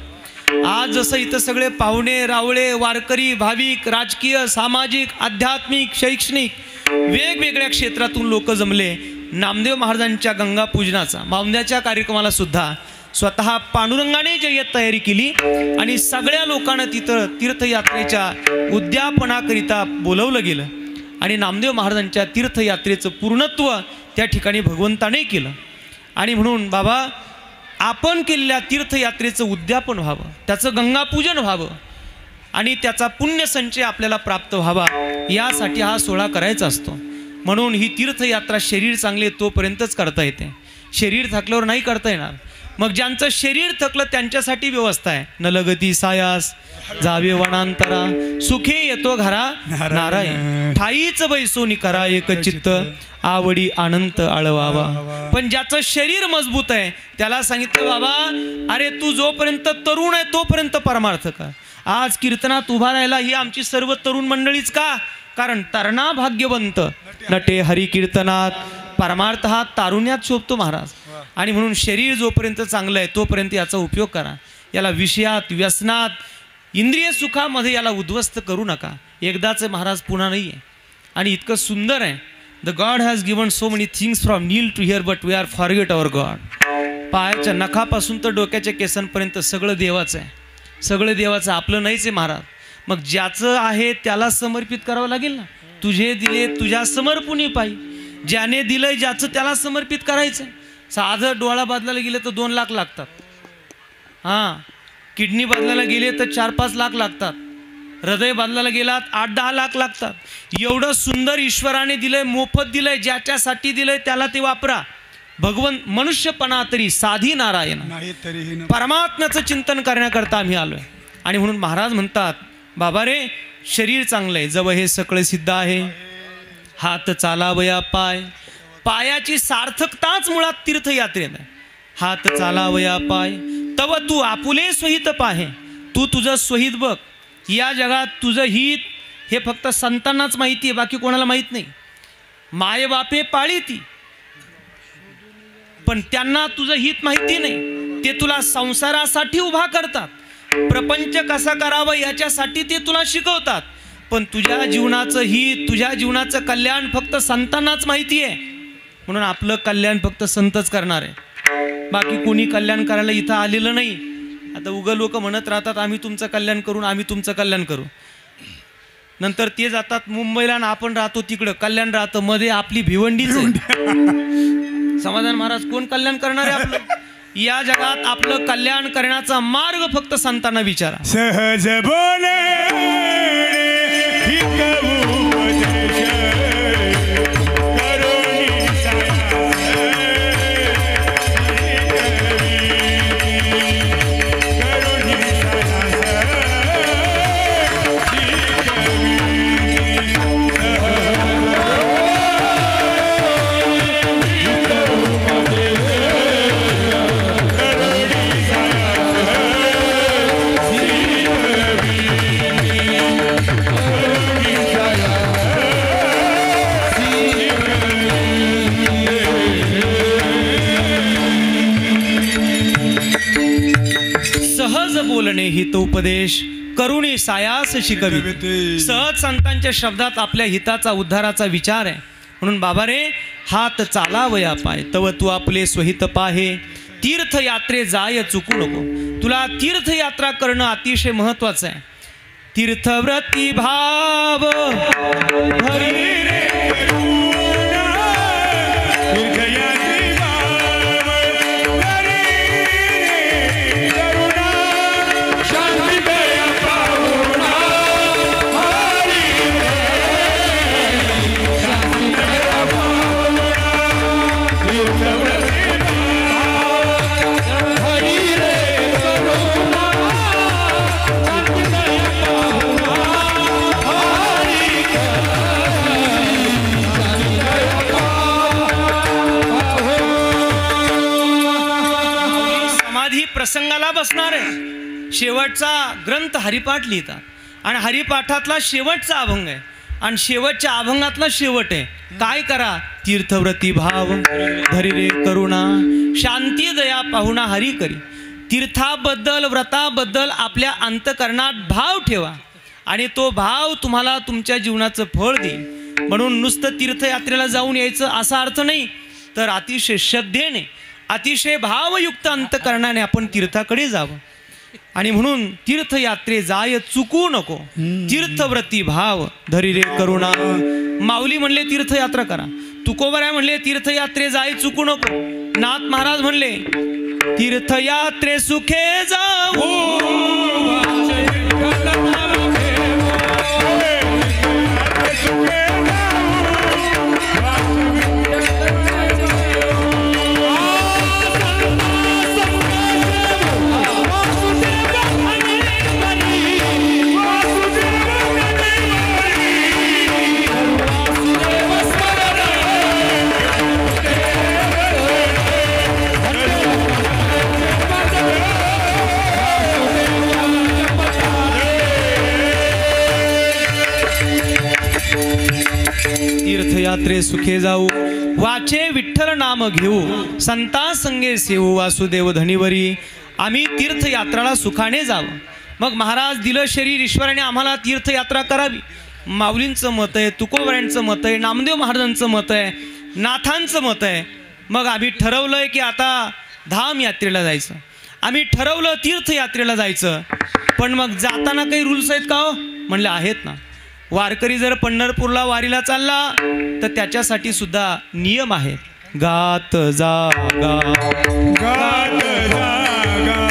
आज जसं इथं सगळे पाहुणे रावळे वारकरी भाविक राजकीय सामाजिक आध्यात्मिक शैक्षणिक वेगवेगळ्या क्षेत्रातून लोक जमले, नामदेव महाराजांच्या गंगा पूजनाचा मावंद्याच्या कार्यक्रमाला सुद्धा स्वतः पांडुरंगाने जय्यत तयारी केली. आणि सगळ्या लोकांना तिथं तीर्थयात्रेच्या उद्यापनाकरिता बोलवलं गेलं. आणि नामदेव महाराजांच्या तीर्थयात्रेचं पूर्णत्व त्या ठिकाणी भगवंताने केलं. आणि म्हणून बाबा आपण केलेल्या तीर्थयात्रेचं उद्यापन व्हावं, त्याचं गंगापूजन व्हावं आणि त्याचा पुण्यसंचय आपल्याला प्राप्त व्हावा, यासाठी हा सोहळा करायचा असतो. म्हणून ही तीर्थयात्रा शरीर चांगले तोपर्यंतच करता येते, शरीर थकल्यावर नाही करता येणार. मग ज्यांचं शरीर थकलं त्यांच्यासाठी व्यवस्था आहे. नलगती सायास जावे वनांतरा, सुखे येतो घरा नारायण, ठाईच बैसोनी करा एक चित्त, आवडी अनंत आळवावा. पण ज्याचं शरीर मजबूत आहे त्याला सांगितलं, बाबा अरे तू जोपर्यंत तरुण आहे तोपर्यंत परमार्थ कर. आज कीर्तनात उभा राहायला ही आमची सर्व तरुण मंडळीच का, कारण तरणा भाग्यवंत नटे हरी कीर्तनात, परमार्थ हा तारुण्यात शोभतो महाराज. आणि म्हणून शरीर जोपर्यंत चांगलं आहे तोपर्यंत याचा उपयोग करा. याला विषयात व्यसनात इंद्रिय सुखामध्ये याला उद्ध्वस्त करू नका. एकदाच महाराज पुन्हा नाही आहे. आणि इतकं सुंदर आहे, the God has given so many things from nil to here but we are forget our God. पायाच्या नखापासून तर डोक्याच्या केसांपर्यंत सगळं देवाचं आहे, सगळं देवाचं, आपलं नाहीच आहे महाराज. मग ज्याचं आहे त्याला समर्पित करावं लागेल ना. तुझे दिले तुझ्या समर्पणी पायी, ज्याने दिलंय ज्याचं त्याला समर्पित करायचं. साधं डोळा बदलायला गेले तर 2 लाख लागतात, हां किडनी बदलायला गेले तर 4-5 लाख लागतात, हृदय बदलायला गेलात 8-10 लाख लागतात. एवढं सुंदर ईश्वराने दिलंय, मोफत दिलंय, ज्याच्यासाठी दिलंय त्याला ते वापरा. भगवंत मनुष्यपणा तरी साधी नारायण नाही तरीही परमात्म्याचं चिंतन करण्याकरता आम्ही आलोय. आणि म्हणून महाराज म्हणतात, बाबा रे शरीर चांगलं आहे, जवळ हे सकळ सिद्ध आहे, हात चालावया पाय, पायाची सार्थकताच मुळात तीर्थयात्रेत आहे. हात चालावया पाय तव तू आपुले स्वहित पाहे. तू तुझं स्वहित बघ. या जगात तुझं हित हे फक्त संतांनाच माहिती आहे, बाकी कोणाला माहीत नाही. माय बापे पाळी ती, पण त्यांना तुझं हित माहिती नाही. ते तुला संसारासाठी उभा करतात, प्रपंच कसा करावा याच्यासाठी ते तुला शिकवतात. पण तुझ्या जीवनाचं हित, तुझ्या जीवनाचं कल्याण फक्त संतांनाच माहिती आहे. म्हणून आपलं कल्याण फक्त संतच करणार आहे, बाकी कोणी कल्याण करायला इथं आलेलं नाही. आता उगं लोक म्हणत राहतात आम्ही तुमचं कल्याण करू, आम्ही तुमचं कल्याण करू. नंतर ते जातात मुंबईला आणि आपण राहतो तिकडं. कल्याण राहतं मध्ये आपली भिवंडीच. समाधान महाराज कोण कल्याण करणार आहे आपलं? या जगात आपलं कल्याण करण्याचा मार्ग फक्त संतांना विचारा. सहज बोले बोलणे हितोपदेश करुणी सायास शिकवी. सहज संतांच्या शब्दात आपल्या हिताचा उद्धाराचा विचार आहे. म्हणून बाबा रे हात चालावया पाय तव तू आपले स्वहित पाहे. तीर्थयात्रे जाय चुकू नको. तुला तीर्थयात्रा करणं अतिशय महत्वाचं आहे. तीर्थव्रती भाव प्रसंगाला बसणार आहे. शेवटचा ग्रंथ हरिपाठ लिहितात आणि हरिपाठातला शेवटचा अभंग आहे आणि शेवटच्या अभंगातला शेवट आहे. काय करा? तीर्थव्रती भाव धरी रे करुणा शांती दया पाहुणा हरी करी. तीर्थाबद्दल व्रताबद्दल आपल्या अंतकरणात भाव ठेवा आणि तो भाव तुम्हाला तुमच्या जीवनाचं फळ देईल. म्हणून नुसतं तीर्थयात्रेला जाऊन यायचं असा अर्थ नाही, तर अतिशय श्रद्धेने अतिशय भावयुक्त अंतकरणाने आपण तीर्थाकडे जावं. आणि म्हणून तीर्थयात्रे जाय चुकू नको. तीर्थव्रती भाव धरी रे करुणा. माऊली म्हणले तीर्थयात्रा करा. तुकोबराय म्हणले तीर्थयात्रे जाय चुकू नको. नाथ महाराज म्हणले तीर्थयात्रे सुखे जाऊ. तीर्थयात्रे सुखे जाऊ वाचे विठ्ठल नाम घेऊ. संता संगे सेवू वासुदेव धनिवरी. आम्ही तीर्थयात्राला सुखाने जावं. मग महाराज दिलं शरीर ईश्वराने आम्हाला तीर्थयात्रा करावी. माऊलींचं मत आहे, तुकोबऱ्यांचं मत आहे, नामदेव महाराजांचं मत आहे, नाथांचं मत आहे. मग आम्ही ठरवलंय की आता धाम यात्रेला जायचं. आम्ही ठरवलं तीर्थयात्रेला जायचं. पण मग जाताना काही रूल्स आहेत का हो? म्हणले आहेत ना. वारकरी जर पंढरपूरला वारीला चालला तर त्याच्यासाठी सुद्धा नियम आहेत. गात जागा गात जागा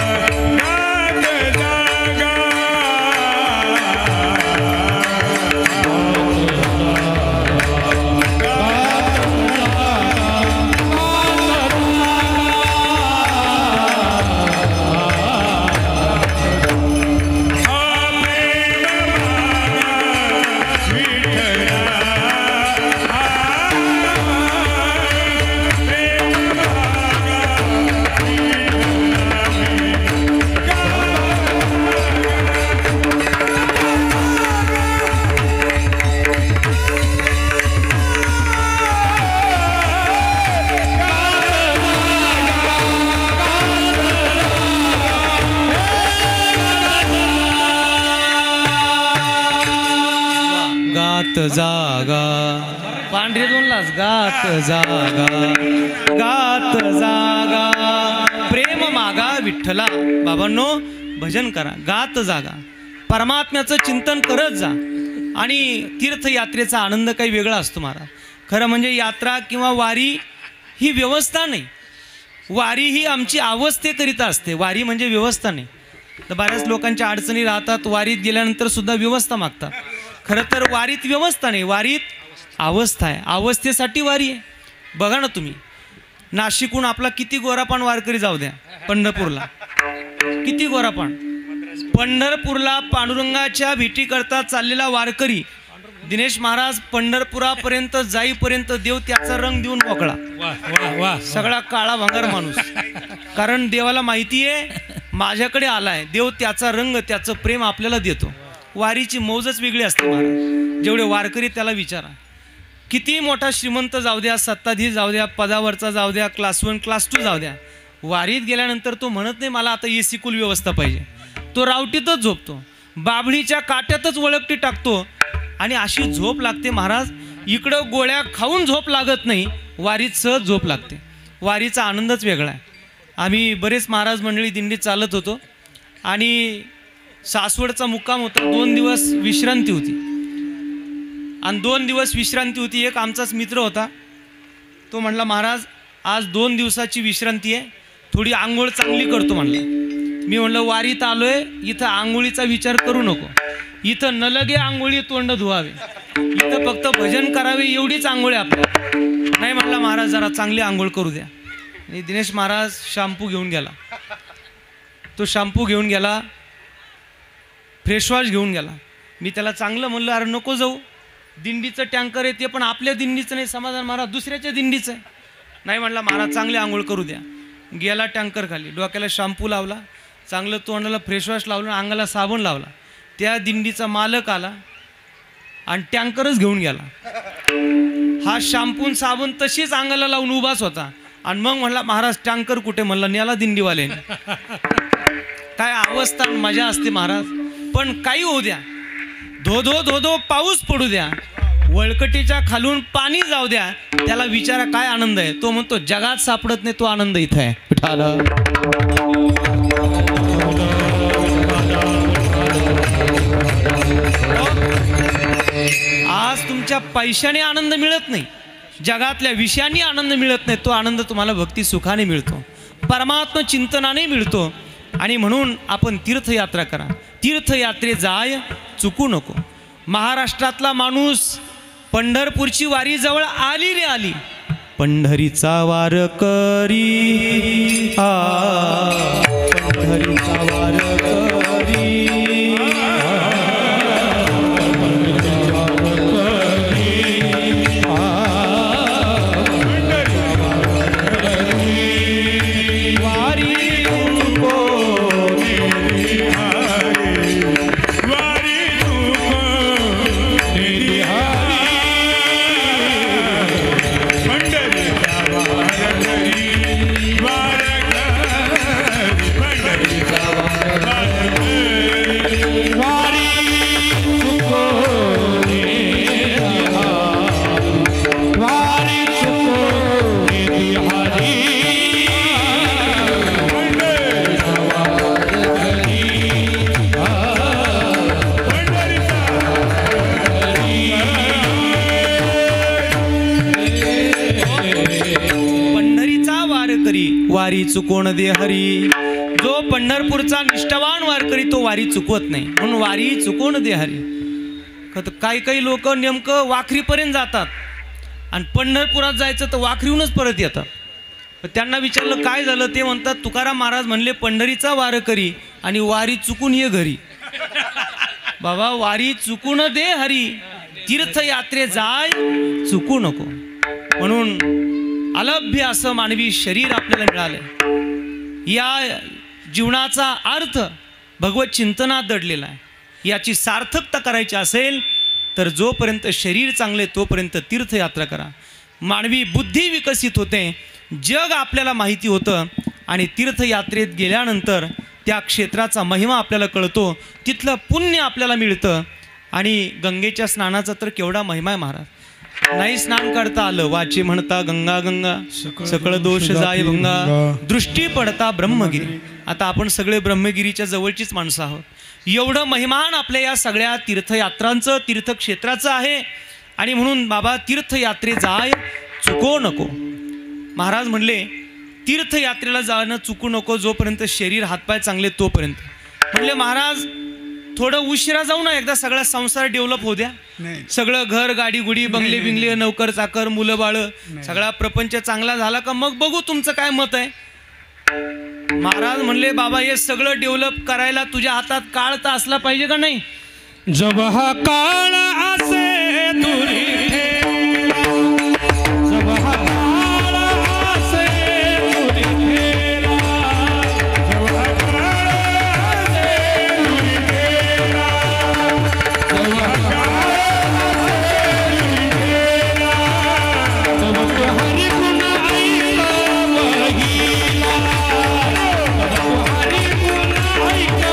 गात जागा पांढरे दोनलाच गात जागा प्रेम मागा विठ्ठला. बाबांनो भजन करा, गात जागा, परमात्म्याचं चिंतन करत जा. आणि तीर्थयात्रेचा आनंद काही वेगळा असतो महाराज. खरं म्हणजे यात्रा किंवा वारी ही व्यवस्था नाही, वारी ही आमची अवस्थेकरिता असते. वारी म्हणजे व्यवस्था नाही. तर बऱ्याच लोकांच्या अडचणी राहतात, वारीत गेल्यानंतर सुद्धा व्यवस्था मागतात. खरं तर वारीत व्यवस्था नाही, वारीत अवस्था आहे. अवस्थेसाठी वारी आहे. बघा ना तुम्ही, नाशिकहून आपला किती गोरापान वारकरी जाऊ द्या पंढरपूरला, किती गोरापान. पंढरपूरला पांडुरंगाच्या भेटीकरता चाललेला वारकरी दिनेश महाराज पंढरपुरापर्यंत जाईपर्यंत देव त्याचा रंग देऊन मोकळा. सगळा काळा भंगार माणूस. कारण देवाला माहिती आहे माझ्याकडे आलाय, देव त्याचा रंग त्याचं प्रेम आपल्याला देतो. वारीची मौजच वेगळी असते महाराज. जेवढे वारकरी त्याला विचारा, किती मोठा श्रीमंत जाऊ द्या, सत्ताधीश जाऊ द्या, पदावरचा जाऊ द्या, क्लास 1 क्लास 2 जाऊ द्या, वारीत गेल्यानंतर तो म्हणत नाही मला आता एसी कूल व्यवस्था पाहिजे. तो रावटीतच झोपतो, बाभळीच्या काट्यातच वळकटी टाकतो. आणि अशी झोप लागते महाराज. इकडं गोळ्या खाऊन झोप लागत नाही, वारीत सहज झोप लागते. वारीचा आनंदच वेगळा आहे. आम्ही बरेच महाराज मंडळी दिंडीत चालत होतो आणि सासवडचा मुक्काम होता. 2 दिवस विश्रांती होती. आणि 2 दिवस विश्रांती होती. एक आमचाच मित्र होता, तो म्हणला महाराज आज 2 दिवसाची विश्रांती आहे, थोडी आंघोळ चांगली करतो म्हणला. मी म्हणलं वारीत आलोय, इथं आंघोळीचा विचार करू नको, इथं न लगे आंघोळी तोंड धुवावे, इथं फक्त भजन करावे एवढीच आंघोळ आपल्या. नाही म्हणला महाराज जरा चांगली आंघोळ करू द्या. आणि दिनेश महाराज शॅम्पू घेऊन गेला. तो शॅम्पू घेऊन गेला, फेसवॉश घेऊन गेला. मी त्याला चांगलं म्हणलं अरे नको जाऊ, दिंडीचं टँकर आहे ते पण आपल्या दिंडीचं नाही, समाधान महाराज दुसऱ्याच्या दिंडीचं आहे. नाही म्हणला महाराज चांगली आंघोळ करू द्या. गेला टँकर खाली, डोक्याला शॅम्पू लावला, चांगलं तोंडाला फेसवॉश लावलं, अंगाला साबण लावला. त्या दिंडीचा मालक आला आणि टँकरच घेऊन गेला. हा शॅम्पून साबण तशीच अंगाला लावून उभाच होता. आणि मग म्हणला महाराज टँकर कुठे, म्हणला नेला दिंडीवाल्याने. काय अवस्था मजा असते महाराज. पण काही होऊ द्या, धो धो धो धो पाऊस पडू द्या, वळकटीच्या खालून पाणी जाऊ द्या, त्याला विचारा काय आनंद आहे. तो म्हणतो जगात सापडत नाही तो आनंद इथं आहे. आज तुमच्या पैशाने आनंद मिळत नाही, जगातल्या विषयांनी आनंद मिळत नाही, तो आनंद तुम्हाला भक्ती सुखाने मिळतो, परमात्मा चिंतनाने मिळतो. आणि म्हणून आपण तीर्थयात्रा करा, तीर्थयात्रे जाय चुकू नको. महाराष्ट्रातला माणूस पंढरपूरची वारी जवळ आली रे आली, पंढरीचा वारकरी पंढरीचा वारकरी वारी चुकवण दे हरी. जो पंढरपूरचा निष्ठावान वारकरी तो वारी चुकवत नाही, म्हणून वारी चुकवण दे हरी. काही काही लोक नेमकं वाखरीपर्यंत जातात आणि पंढरपुरात जायचं तर वाखरीहूनच परत येतात. त्यांना विचारलं काय झालं, ते म्हणतात तुकाराम महाराज म्हणले पंढरीचा वारकरी आणि वारी चुकून ये घरी. बाबा वारी चुकून दे हरी, तीर्थयात्रे जाय चुकू नको. म्हणून अलभ्य असं मानवी शरीर आपल्याला मिळालंय. या जीवनाचा अर्थ भगवत चिंतनात दडलेला आहे. याची सार्थकता करायची असेल तर जोपर्यंत शरीर चांगले तोपर्यंत तीर्थयात्रा करा. मानवी बुद्धी विकसित होते, जग आपल्याला माहिती होतं आणि तीर्थयात्रेत गेल्यानंतर त्या क्षेत्राचा महिमा आपल्याला कळतो, तिथलं पुण्य आपल्याला मिळतं आणि गंगेच्या स्नानाचा तर केवढा महिमा आहे महाराज. नाही स्नान करता आलं वाचे म्हणता गंगा गंगा सकळ दोष जाय भंगा दृष्टी पडता ब्रह्मगिरी. आता आपण सगळे ब्रह्मगिरीच्या जवळचीच माणसं आहोत. एवढं महिमान आपल्या या सगळ्या तीर्थयात्रांचं तीर्थक्षेत्राचं आहे. आणि म्हणून बाबा तीर्थयात्रे जाय चुको नको. महाराज म्हणले तीर्थयात्रेला जाणं चुकू नको जोपर्यंत शरीर हातपाय चांगले तोपर्यंत. म्हणले महाराज थोडं उशिरा जाऊ ना, एकदा सगळा संसार डेव्हलप होऊ द्या. सगळं घर गाडी गुडी बंगले बिंगले नौकर चाकर मुलं बाळ सगळा प्रपंच चांगला झाला का मग बघू तुमचं काय मत आहे. महाराज म्हणले बाबा हे सगळं डेव्हलप करायला तुझ्या हातात काळ तर असला पाहिजे का नाही. जब हा काळ असे दुरी ठेला, जब हा काळ असे दुरी ठेला, जब हा काळ असे दुरी ठेला, जब हा काळ असे दुरी ठेला, जब तो हरि गुण ऐका वहिला, जब तो हरि गुण ऐका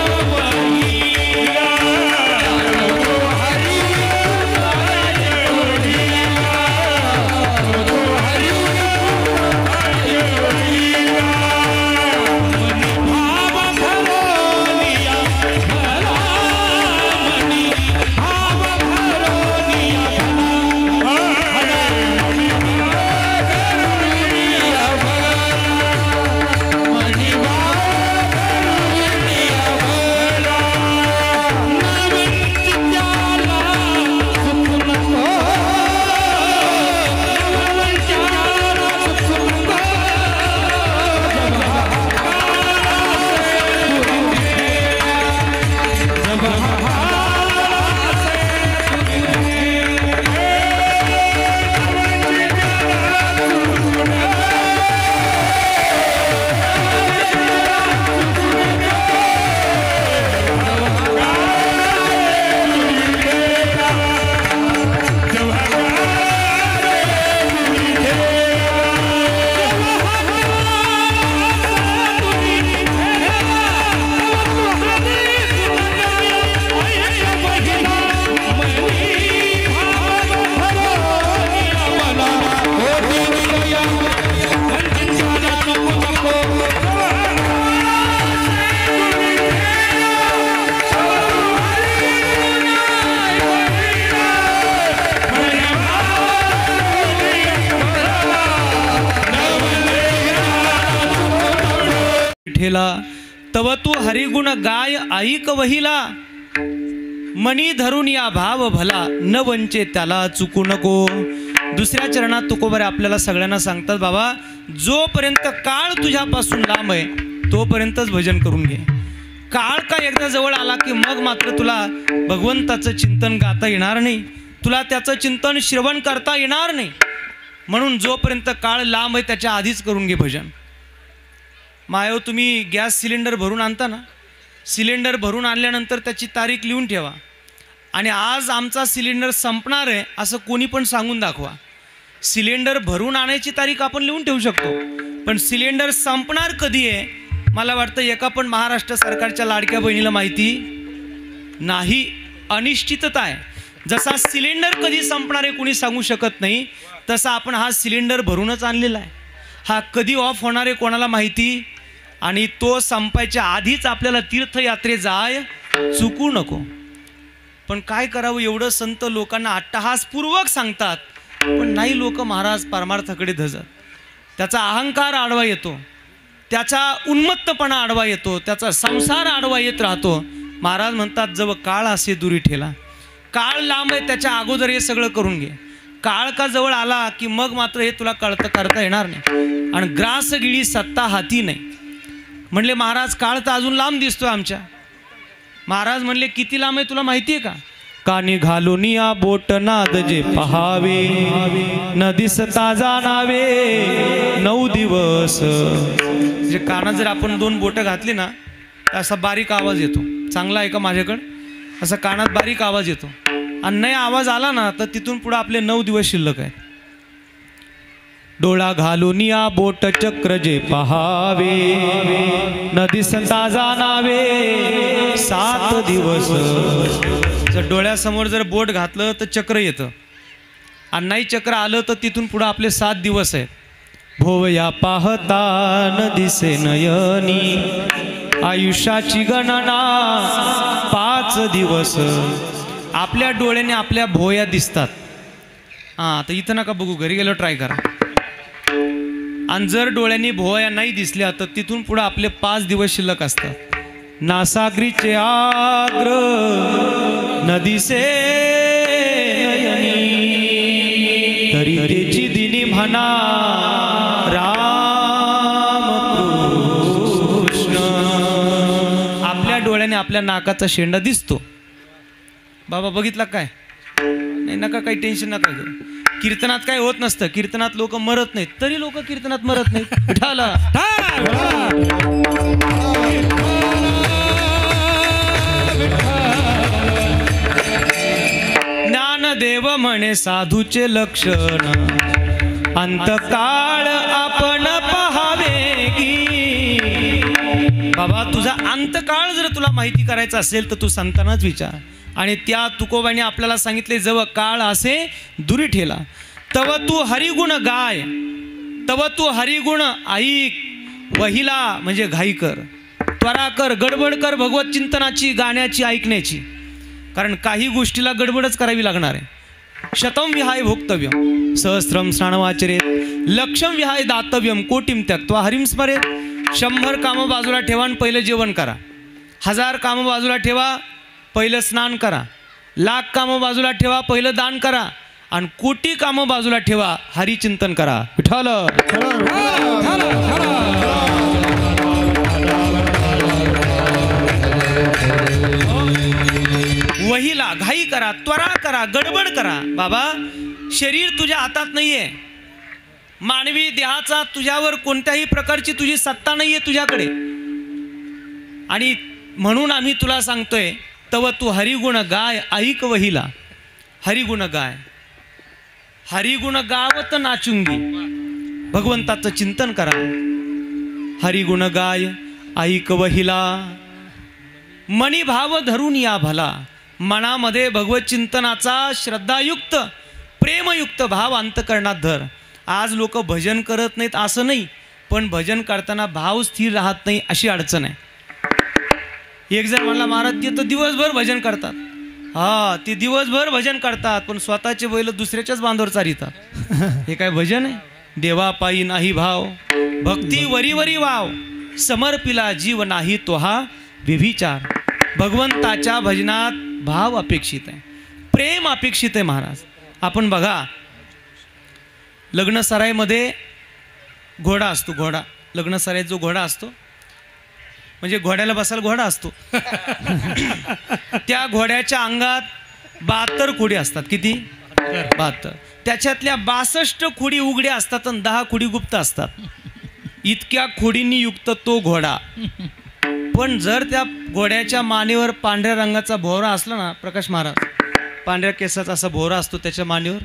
वहिला, तव तू हरिगुण गाय ऐक वहिला. मनी धरून या भाव भला न वंचे त्याला चुकू नको. दुसऱ्या चरणात तुकोबारे आपल्याला सगळ्यांना सांगतात बाबा जोपर्यंत काळ तुझ्यापासून लांब आहे तोपर्यंतच भजन करून घे. काळ का एकदा जवळ आला की मग मात्र तुला भगवंताचं चिंतन गाता येणार नाही, तुला त्याचं चिंतन श्रवण करता येणार नाही. म्हणून जोपर्यंत काळ लांब आहे त्याच्या आधीच करून घे भजन. मायो तुम्ही गॅस सिलेंडर भरून आणता ना, सिलेंडर भरून आणल्यानंतर त्याची तारीख लिहून ठेवा. आणि आज आमचा सिलेंडर संपणार आहे असं कोणी पण सांगून दाखवा. सिलेंडर भरून आणायची तारीख आपण लिहून ठेवू शकतो, पण सिलेंडर संपणार कधी आहे मला वाटतं एका पण महाराष्ट्र सरकारच्या लाडक्या बहिणीला माहिती नाही. अनिश्चितता आहे. जसा सिलेंडर कधी संपणार आहे कोणी सांगू शकत नाही, तसा आपण हा सिलेंडर भरूनच आणलेला आहे. हा कधी ऑफ होणार आहे कोणाला माहिती. आणि तो संपायच्या आधीच आपल्याला तीर्थयात्रे जाय चुकू नको. पण काय करावं, एवढं संत लोकांना अट्टहासपूर्वक सांगतात पण नाही लोक महाराज परमार्थाकडे धजत. त्याचा अहंकार आडवा येतो, त्याचा उन्मत्तपणा आडवा येतो, त्याचा संसार आडवा येत राहतो. महाराज म्हणतात जव काळ असे दुरी ठेला. काळ लांब आहे त्याच्या अगोदर हे सगळं करून घे. काळ का जवळ आला की मग मात्र हे तुला करता येणार नाही. आणि ग्रास गिळी सत्ता हाती नाही. म्हणले महाराज काळ तर अजून लांब दिसतोय आमच्या. महाराज म्हणले किती लांब आहे तुला माहिती आहे का. कानी घालून या बोट नाद जे पहावे न दिसता जाणावे 9 दिवस. जे कानात जर आपण 2 बोटं घातली ना तर असा बारीक आवाज येतो. चांगला आहे का माझ्याकडं. असा कानात बारीक आवाज येतो आणि नाही आवाज आला ना तर तिथून पुढे आपले 9 दिवस शिल्लक आहेत. डोळा घालून या बोट चक्र जे पहावे न दिसता जाणावे 7 दिवस. जर डोळ्यासमोर जर बोट घातलं तर चक्र येतं आणि नाही चक्र आलं तर तिथून पुढं आपले 7 दिवस आहेत. भोवया पाहता न दिसे नयनी आयुष्याची गणना 5 दिवस. आपल्या डोळ्याने आपल्या भोवया दिसतात. हां तर इथं नका बघू, घरी गेलो ट्राय करा. आणि जर डोळ्यांनी भोवया नाही दिसल्या तर तिथून पुढं आपले 5 दिवस शिल्लक असतात. नासागरीचे आग्र न दिसे नयनी तरी त्याची दिनी म्हणा राम कृष्ण. आपल्या डोळ्याने आपल्या नाकाचा शेंडा दिसतो. बाबा बघितला काय? नाही नका काही टेन्शन नका घेऊ. कीर्तनात काय होत नसतं. कीर्तनात लोक मरत नाहीत, तरी लोक कीर्तनात मरत नाहीत. विठाला ज्ञानदेव म्हणे साधूचे लक्षण अंतकाळ आपण पहावे की. बाबा तुझा अंतकाळ जर तुला माहिती करायचा असेल तर तू संतांनाच विचार. आणि त्या तुकोबाने आपल्याला सांगितले जव काळ असे दुरी ठेला तव तू हरिगुण गाय, तव तू हरिगुण ऐक वहिला म्हणजे घाई कर, त्वरा कर, गडबड कर भगवत चिंतनाची, गाण्याची, ऐकण्याची. कारण काही गोष्टीला गडबडच करावी लागणार आहे. शतम विहाय भोक्तव्यम सहस्त्रम स्नानमाचरेत लक्षम विहाय दातव्यम कोटीम त्यक्त्वा हरिम स्मरेत. 100 कामं बाजूला ठेवा आणि पहिलं जेवण करा. 1000 कामं बाजूला ठेवा, पहिलं स्नान करा. 1,00,000 कामं बाजूला ठेवा, पहिलं दान करा. आणि कोटी कामं बाजूला ठेवा, हरिचिंतन करा. विठ्ठल वहीला घाई करा, त्वरा करा, गडबड करा. बाबा शरीर तुझ्या हातात नाहीये. मानवी देहाचा तुझ्यावर कोणत्याही प्रकारची तुझी सत्ता नाहीये तुझ्याकडे. आणि म्हणून आम्ही तुला सांगतोय तव तू हरिगुण गाय ऐक वहिला. हरिगुण गाय, हरिगुण गावत नाचुंगी. भगवंताचं चिंतन करा. हरिगुण गाय ऐक वहिला मणिभाव धरून या भला. मनामध्ये भगवत चिंतनाचा श्रद्धायुक्त प्रेमयुक्त भाव अंतकरणात धर. आज लोक भजन करत नाहीत असं नाही, पण भजन करताना भाव स्थिर राहत नाही अशी अडचण आहे. एक जण म्हणला महाराज ते तर दिवसभर भजन करतात. हा ते दिवसभर भजन करतात पण स्वतःचे बैल दुसऱ्याच्याच बांधावर चारितात. हे काय भजन आहे? देवापायी नाही भाव भक्ती वरी वरी वाव समर्पिला जीव नाही तो हा व्यभिचार. भगवंताच्या भजनात भाव अपेक्षित आहे, प्रेम अपेक्षित आहे महाराज. आपण बघा लग्न सराईमध्ये घोडा असतो. घोडा लग्न सराईत जो घोडा असतो म्हणजे घोड्याला बसायला घोडा असतो. त्या घोड्याच्या अंगात 72 खोडी असतात. किती? 72. त्याच्यातल्या 62 खोडी उघड्या असतात आणि 10 खोडी गुप्त असतात. इतक्या खोडींनी युक्त तो घोडा. पण जर त्या घोड्याच्या मानेवर पांढऱ्या रंगाचा भोवरा असला ना, प्रकाश महाराज पांढऱ्या केसाचा असा भोवरा असतो त्याच्या मानेवर,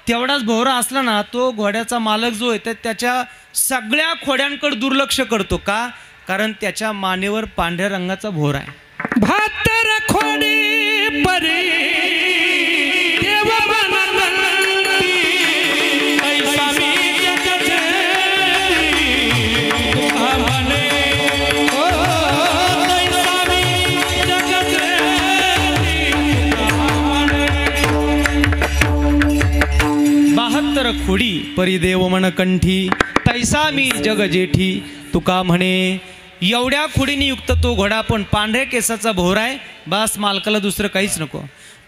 तेवढाच भोवरा असला ना, तो घोड्याचा मालक जो आहे त्याच्या सगळ्या खोड्यांकडे दुर्लक्ष करतो. का? कारण त्याच्या मानेवर पांढऱ्या रंगाचा भोवरा आहे. 72 खोडी परी देव बनवंती, ऐसा मी जगते तुका म्हणे, ओ ऐसा मी जगते तुका म्हणे. 72 खोडी परिदेव मन कंठी तैसा मी जग जेठी तुका म्हणे. एवढ्या खोडीने युक्त तो घोडा, पण पांढऱ्या केसाचा भोवरा आहे. बस मालकाला दुसरं काहीच नको.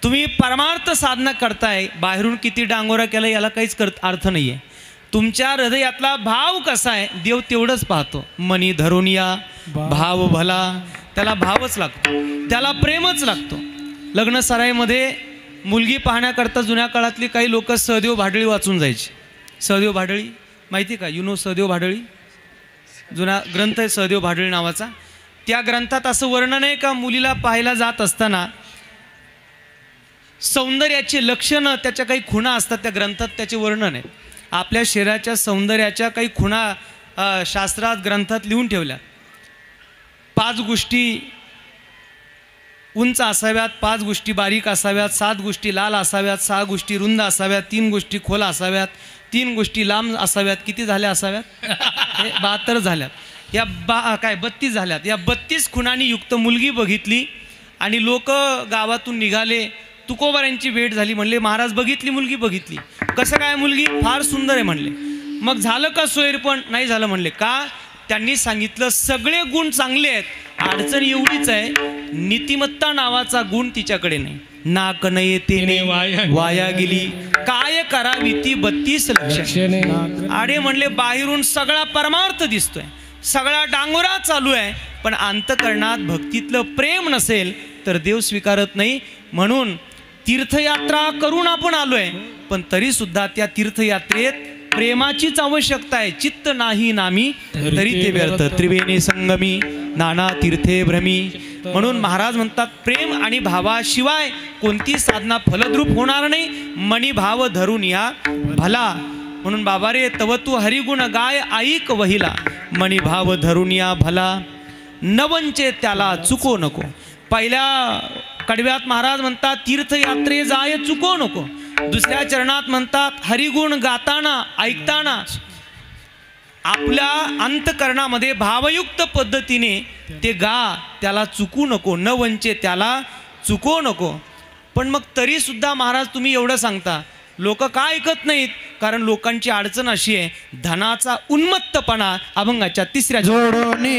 तुम्ही परमार्थ साधना करताय, बाहेरून किती डांगोरा केला याला काहीच अर्थ नाही आहे. तुमच्या हृदयातला भाव कसा आहे देव तेवढंच पाहतो. मनी धरून या भाव भला, त्याला भावच लागतो, त्याला प्रेमच लागतो. लग्न सराईमध्ये मुलगी पाहण्याकरता जुन्या काळातली काही लोक सहदेव भाडळी वाचून जायची. सहदेव भाडळी माहिती का? सहदेव भाडळी जुना ग्रंथ आहे सहदेव भाडळी नावाचा. त्या ग्रंथात असं वर्णन आहे का मुलीला पाहायला जात असताना सौंदर्याचे लक्षणं, त्याच्या काही खुणा असतात. त्या ग्रंथात त्याचे वर्णन आहे. आपल्या शरीराच्या सौंदर्याच्या काही खुणा शास्त्रात ग्रंथात लिहून ठेवल्या. 5 गोष्टी उंच असाव्यात, 5 गोष्टी बारीक असाव्यात, 7 गोष्टी लाल असाव्यात, 6 गोष्टी रुंद असाव्यात, 3 गोष्टी खोल असाव्यात, 3 गोष्टी लांब असाव्यात. किती झाल्या असाव्यात? 72 झाल्यात. या 32 झाल्यात. या 32 खुणांनी युक्त मुलगी बघितली आणि लोक गावातून निघाले. तुकोबारांची भेट झाली. म्हणले महाराज बघितली मुलगी? बघितली. कसं काय मुलगी? फार सुंदर आहे म्हणले. मग झालं का सोयर? पण नाही झालं म्हणले. का? त्यांनी सांगितलं सगळे गुण चांगले आहेत, अडचण एवढीच आहे नीतिमत्ता नावाचा गुण तिच्याकडे नाही. नाक नाही तेने वाया गेली, काय करावी ती 32 लक्षणे. आडे म्हणले बाहेरून सगळा परमार्थ दिसतोय, सगळा डांगोरा चालू आहे, पण अंतकरणात भक्तीतलं प्रेम नसेल तर देव स्वीकारत नाही. म्हणून तीर्थयात्रा करून आपण आलोय, पण तरी सुद्धा त्या तीर्थयात्रेत प्रेमाचीच आवश्यकता आहे. चित्त नाही नामी तरी ते व्यर्थ, त्रिवेणी संगमी नाना तीर्थे भ्रमी. म्हणून महाराज म्हणतात प्रेम आणि भावाशिवाय कोणती साधना फलद्रूप होणार नाही. मणिभाव धरून या भला. म्हणून बाबा रे तव तू हरिगुण गाय ऐक वहिला, मणिभाव धरून या भला. न वंचे त्याला चुको नको. पहिल्या कडव्यात महाराज म्हणतात तीर्थयात्रे जाय चुको नको. दुसऱ्या चरणात म्हणतात हरिगुण गाताना ऐकताना आपल्या अंतकरणामध्ये भावयुक्त पद्धतीने ते गा, त्याला चुकू नको. न वंचे त्याला चुको नको. पण मग तरी सुद्धा महाराज तुम्ही एवढं सांगता, लोक का ऐकत नाहीत? कारण लोकांची अडचण अशी आहे, धनाचा उन्मत्तपणा. अभंगाच्या 3ऱ्या जोडोनी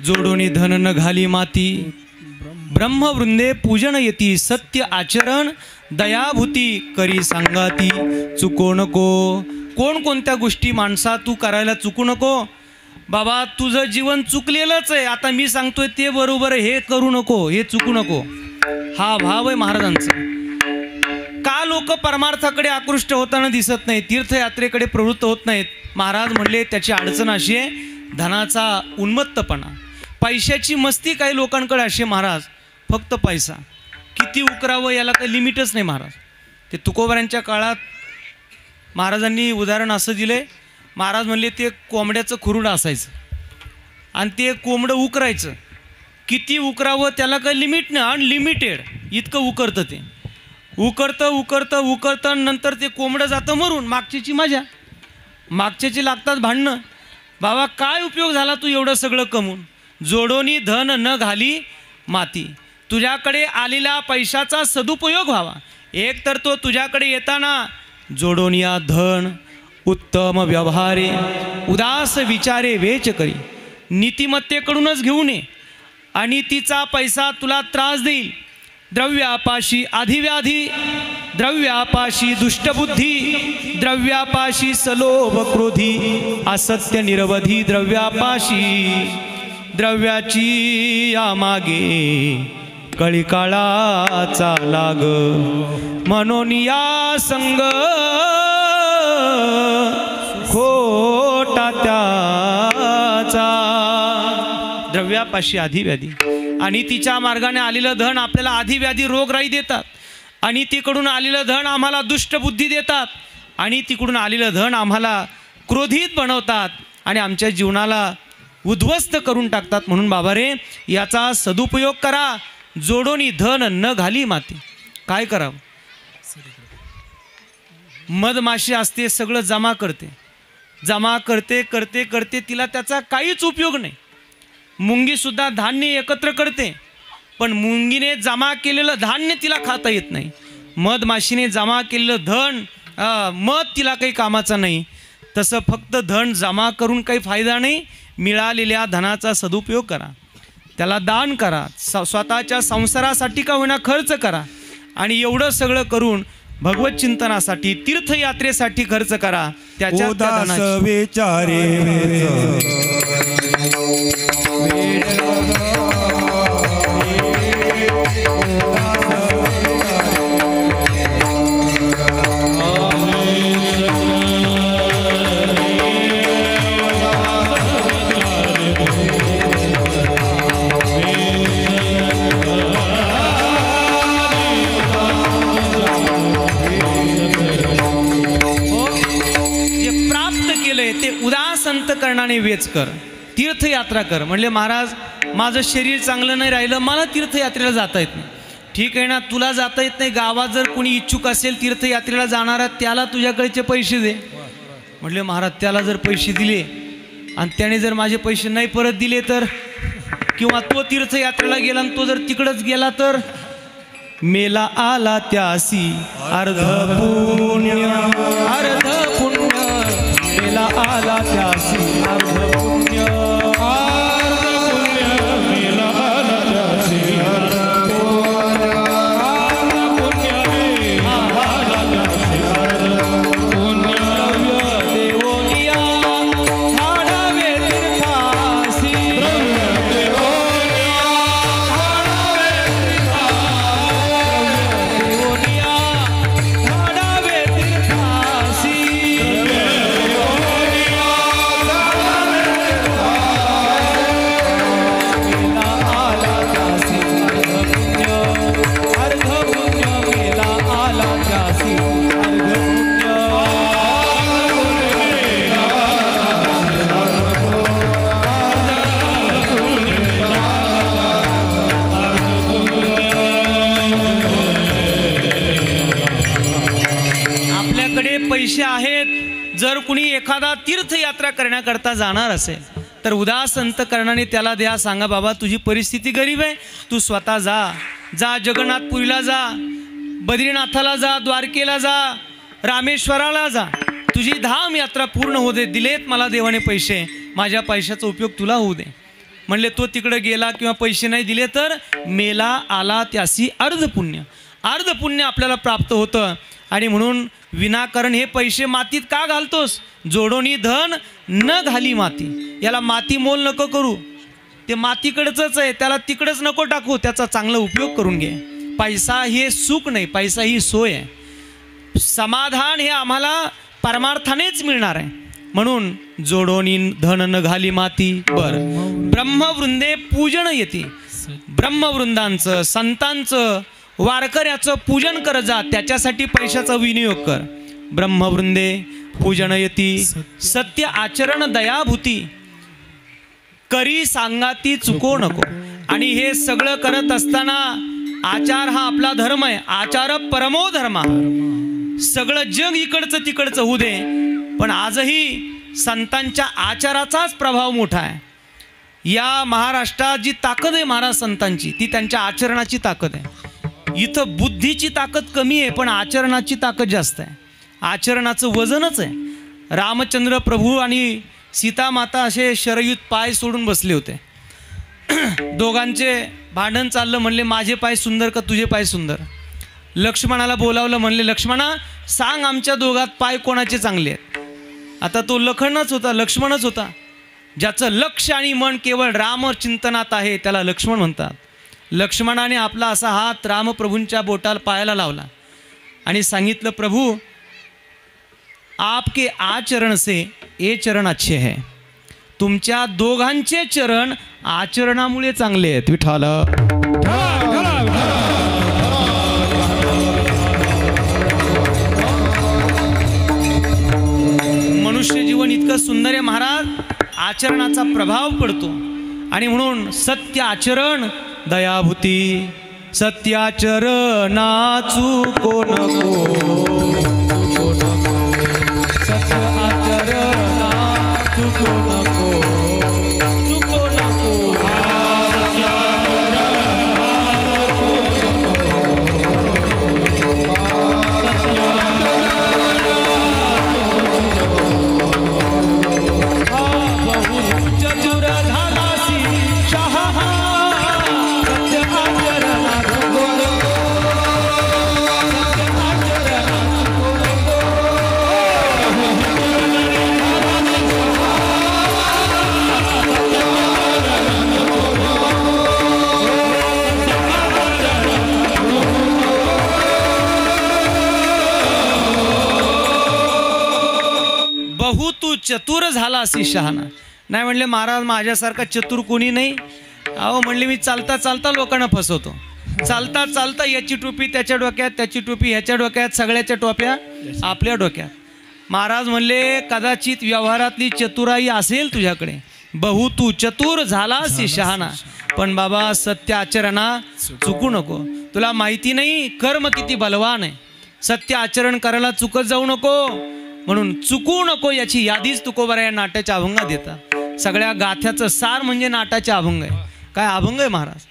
जोडोनी धन न घाली माती, ब्रह्मवृंदे पूजन येती, सत्य आचरण दयाभूती करी सांगाती. चुको नको. कोणकोणत्या गोष्टी माणसा तू करायला चुकू नको. बाबा तुझं जीवन चुकलेलंच आहे, आता मी सांगतोय ते बरोबर आहे, हे करू नको, हे चुकू नको. हा भाव आहे महाराजांचा. का लोक परमार्थाकडे आकृष्ट होताना दिसत नाहीत, तीर्थयात्रेकडे प्रवृत्त होत नाहीत? महाराज म्हणले त्याची अडचण अशी आहे, धनाचा उन्मत्तपणा, पैशाची मस्ती. काही लोकांकडे अशी महाराज फक्त पैसा, किती उकरावं याला काही लिमिटच नाही महाराज. ते तुकोबारांच्या काळात महाराजांनी उदाहरण असं दिलंय. महाराज म्हणले ते कोंबड्याचं खुरुड असायचं आणि ते कोंबडं उकरायचं. किती उकरावं त्याला काही लिमिट नाही, अनलिमिटेड इतकं उकरतं ते. उकरतं नंतर ते कोंबडं जातं मरून. मागच्याची मजा, मागच्याची लागतात भांडणं. बाबा काय उपयोग झाला तू एवढं सगळं कमवून? जोडोनी धन न घाली माती. तुझ्याकडे आलेला पैशाचा सदुपयोग व्हावा. एक तर तो तुझ्याकडे येताना जोडोनिया धन उत्तम व्यवहारे उदास विचारे वेच करी. नीतिमत्तेकडूनच घेऊ नये आणि तिचा पैसा तुला त्रास देईल. द्रव्यापाशी अधिव्याधी, द्रव्यापाशी दुष्टबुद्धी, द्रव्यापाशी सलोभ क्रोधी, असत्य निरवधी द्रव्यापाशी. द्रव्याची यामागे कळीकाळाचा लाग, म्हणून या संग खोटा त्याचा. द्रव्यापाशी अधिव्याधी आणि तिच्या मार्गाने आलेलं धन आपल्याला अधिव्याधी रोगराई देतात आणि तिकडून आलेलं धन आम्हाला दुष्टबुद्धी देतात आणि तिकडून आलेलं धन आम्हाला क्रोधित बनवतात आणि आमच्या जीवनाला उद्ध्वस्त करून टाकतात. म्हणून बाबा रे, याचा सदुपयोग करा. जोडोनी धन न घाली माती. काय करावं? मधमाशी असते, सगळं जमा करते तिला त्याचा काहीच उपयोग नाही. मुंगीसुद्धा धान्य एकत्र करते, पण मुंगीने जमा केलेलं धान्य तिला खाता येत नाही. मधमाशीने जमा केलेलं धन मध तिला काही कामाचं नाही. तसं फक्त धन जमा करून काही फायदा नाही. मिळालेल्या धनाचा सदुपयोग करा, त्याला दान करा, स्वतःच्या संसारासाठी का होईना खर्च करा आणि एवढं सगळं करून भगवत चिंतनासाठी तीर्थयात्रेसाठी खर्च करा. त्याच्या विचारे अंतःकरणाने वेच कर, तीर्थयात्रा कर. म्हणले महाराज माझं शरीर चांगलं नाही राहिलं, मला तीर्थयात्रेला जाता येत नाही. ठीक आहे ना, तुला जाता येत नाही. गावात जर कोणी इच्छुक असेल तीर्थयात्रेला जाणारा, त्याला तुझ्याकडचे पैसे दे. म्हटले महाराज त्याला जर पैसे दिले आणि त्याने जर माझे पैसे नाही परत दिले तर, किंवा तो तीर्थयात्रेला गेला आणि तो जर तिकडंच गेला तर, मेला आला त्यासी अर्ध पुण्य, अर्ध पुण्य. मेला आला त्यासी अर्ध पुण्य, अर्ध पुण्य. मेला आला त्यासी अर्ध पुण्य, अर्ध पुण्य. आला त्यासी अर्ध पुण्य. देवोनिया हाडावे तीर्थासी, देवोनिया हाडावे तीर्थासी. आपल्याकडे पैसे आहेत, जर कुणी एखादा तीर्थयात्रा करण्याकरता जाणार असेल तर उदास अंतःकरणाने त्याला द्या. सांगा बाबा तुझी परिस्थिती गरीब आहे, तू स्वतः जा जगन्नाथपुरीला जा, बद्रीनाथाला जा, द्वारकेला जा, रामेश्वराला जा, तुझी धाम यात्रा पूर्ण होऊ दे. दिलेत मला देवाने पैसे, माझ्या पैशाचा उपयोग तुला होऊ दे. म्हणले तो तिकडे गेला किंवा पैसे नाही दिले तर मेला आला त्यासी अर्ध पुण्य. अर्ध पुण्य आपल्याला प्राप्त होतं. आणि म्हणून विनाकारण हे पैसे मातीत का घालतोस? जोडोनी धन न घाली माती. याला माती मोल नको करू, ते मातीकडचंच आहे, त्याला तिकडंच नको टाकू, त्याचा चांगला उपयोग करून घे. पैसा हे सुख नाही, पैसा ही सोय आहे. समाधान हे आम्हाला परमार्थानेच मिळणार आहे. म्हणून जोडोनी धन न घाली माती. बरं, ब्रह्मवृंदे पूजन येते. ब्रह्मवृंदांचं, संतांचं वारकऱ्याचं पूजन कर जा, त्याच्यासाठी पैशाचा विनियोग कर. ब्रह्मवृंदे पूजनयती सत्य आचरण दयाभूती करी सांगाती चुको नको. आणि हे सगळं करत असताना आचार हा आपला धर्म आहे. आचार परमो धर्मा. सगळं जग इकडचं तिकडचं होऊ दे, पण आजही संतांच्या आचाराचाच प्रभाव मोठा आहे. या महाराष्ट्रात जी ताकद आहे महाराज संतांची, ती त्यांच्या आचरणाची ताकद आहे. इथं बुद्धीची ताकद कमी आहे, पण आचरणाची ताकद जास्त आहे. आचरणाचं वजनच आहे. रामचंद्र प्रभू आणि सीता माता असे शरयूत पाय सोडून बसले होते. दोघांचे भांडण चाललं. म्हणले माझे पाय सुंदर का तुझे पाय सुंदर. लक्ष्मणाला बोलावलं. म्हणले लक्ष्मणा सांग आमच्या दोघात पाय कोणाचे चांगले आहेत. आता तो लखनच होता, लक्ष्मणच होता. ज्याचं लक्ष आणि मन केवळ रामचिंतनात आहे त्याला लक्ष्मण म्हणतात. लक्ष्मणाने आपला असा हात रामप्रभूंच्या बोटाला पायाला लावला आणि सांगितलं प्रभू आपके आचरण से ये चरण अच्छे है. तुमच्या दोघांचे चरण आचरणामुळे चांगले आहेत. विठ्ठल मनुष्य जीवन इतकं सुंदर आहे महाराज, आचरणाचा प्रभाव पडतो. आणि म्हणून सत्य आचरण दयाभूती. सत्याचरणा चुको नको. सत्य आचरणा चुको नको. चुको नको. चतुर झालासी शहा. सत्य आचरणा चुको नको. सत्य आचरणा चुको नको. बहु तू चतुर झाला अशी शहाणा. नाही म्हणले महाराज माझ्यासारखा चतुर कोणी नाही. अहो म्हणले मी चालता चालता लोकांना फसवतो. चालता चालता याची टोपी त्याच्या डोक्यात, त्याची टोपी ह्याच्या डोक्यात, सगळ्याच्या टोप्या आपल्या डोक्यात. महाराज म्हणले कदाचित व्यवहारातली चतुराई असेल तुझ्याकडे. बहु तू चतुर झालास शहाणा, पण बाबा सत्य आचरणा चुकू नको. तुला माहिती नाही कर्म किती बलवान आहे. सत्य आचरण करायला चुकत जाऊ नको. म्हणून चुकू नको याची यादीच तुकोबरा या नाट्याच्या अभंगात देतात. सगळ्या गाथ्याचं सार म्हणजे नाटाचे अभंग आहे. काय अभंग आहे महाराज.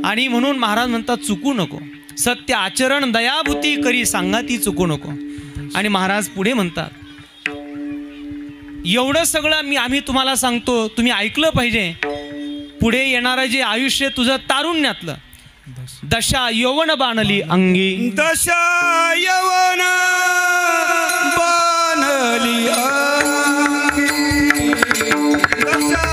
आणि म्हणून महाराज म्हणतात चुकू नको. सत्य आचरण दयाभूती करी सांगाती चुकू नको. आणि महाराज पुढे म्हणतात एवढं सगळं आम्ही तुम्हाला सांगतो, तुम्ही ऐकलं पाहिजे. पुढे येणारं जे आयुष्य तुझं तारुण्यातलं, दशा यौवन बाणली अंगी. दशा यवन बाणली अंगी. दशा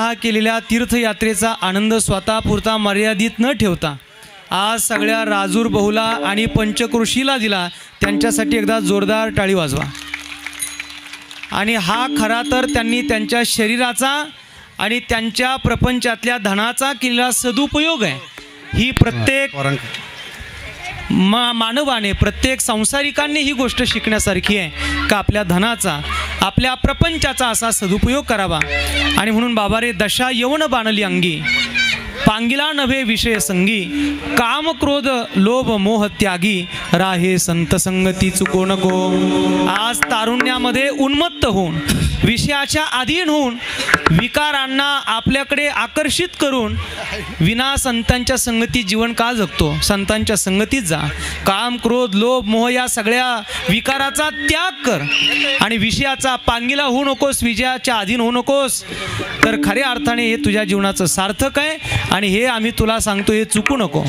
स्वतः केलेल्या तीर्थयात्रेचा आनंद स्वतःपुरता मर्यादित न ठेवता आज सगळ्या राजूर बहुला आणि पंचक्रोशीला दिला, त्यांच्यासाठी एकदा जोरदार टाळी वाजवा. आणि हा खरा तर त्यांनी त्यांच्या शरीराचा आणि त्यांच्या प्रपंचातल्या धनाचा केलेला सदुपयोग आहे. ही प्रत्येक मानवाने, प्रत्येक संसारिकांनी ही गोष्ट शिकण्यासारखी आहे का आपल्या धनाचा, आपल्या प्रपंचाचा असा सदुपयोग करावा. आणि म्हणून बाबा रे, दशा यवन बाणली अंगी, पांगिला नभे विषय संगी, काम क्रोध लोभ मोह त्यागी, राहे संत संगती चुको नको. आज तारुण्यामध्ये उन्मत्त होऊन, विषयाच्या अधीन होऊन, विकारांना आपल्याकडे आकर्षित करून विना संतांच्या संगतीत जीवन का जगतो? संतांच्या संगतीत जा. काम क्रोध लोभ मोह या सगळ्या विकाराचा त्याग कर आणि विषयाचा पांगिला होऊ नकोस, विजयाच्या अधीन होऊ नकोस. तर खऱ्या अर्थाने हे तुझ्या जीवनाचं सार्थक आहे. आणि हे आम्ही तुला सांगतो, हे चुकू नको.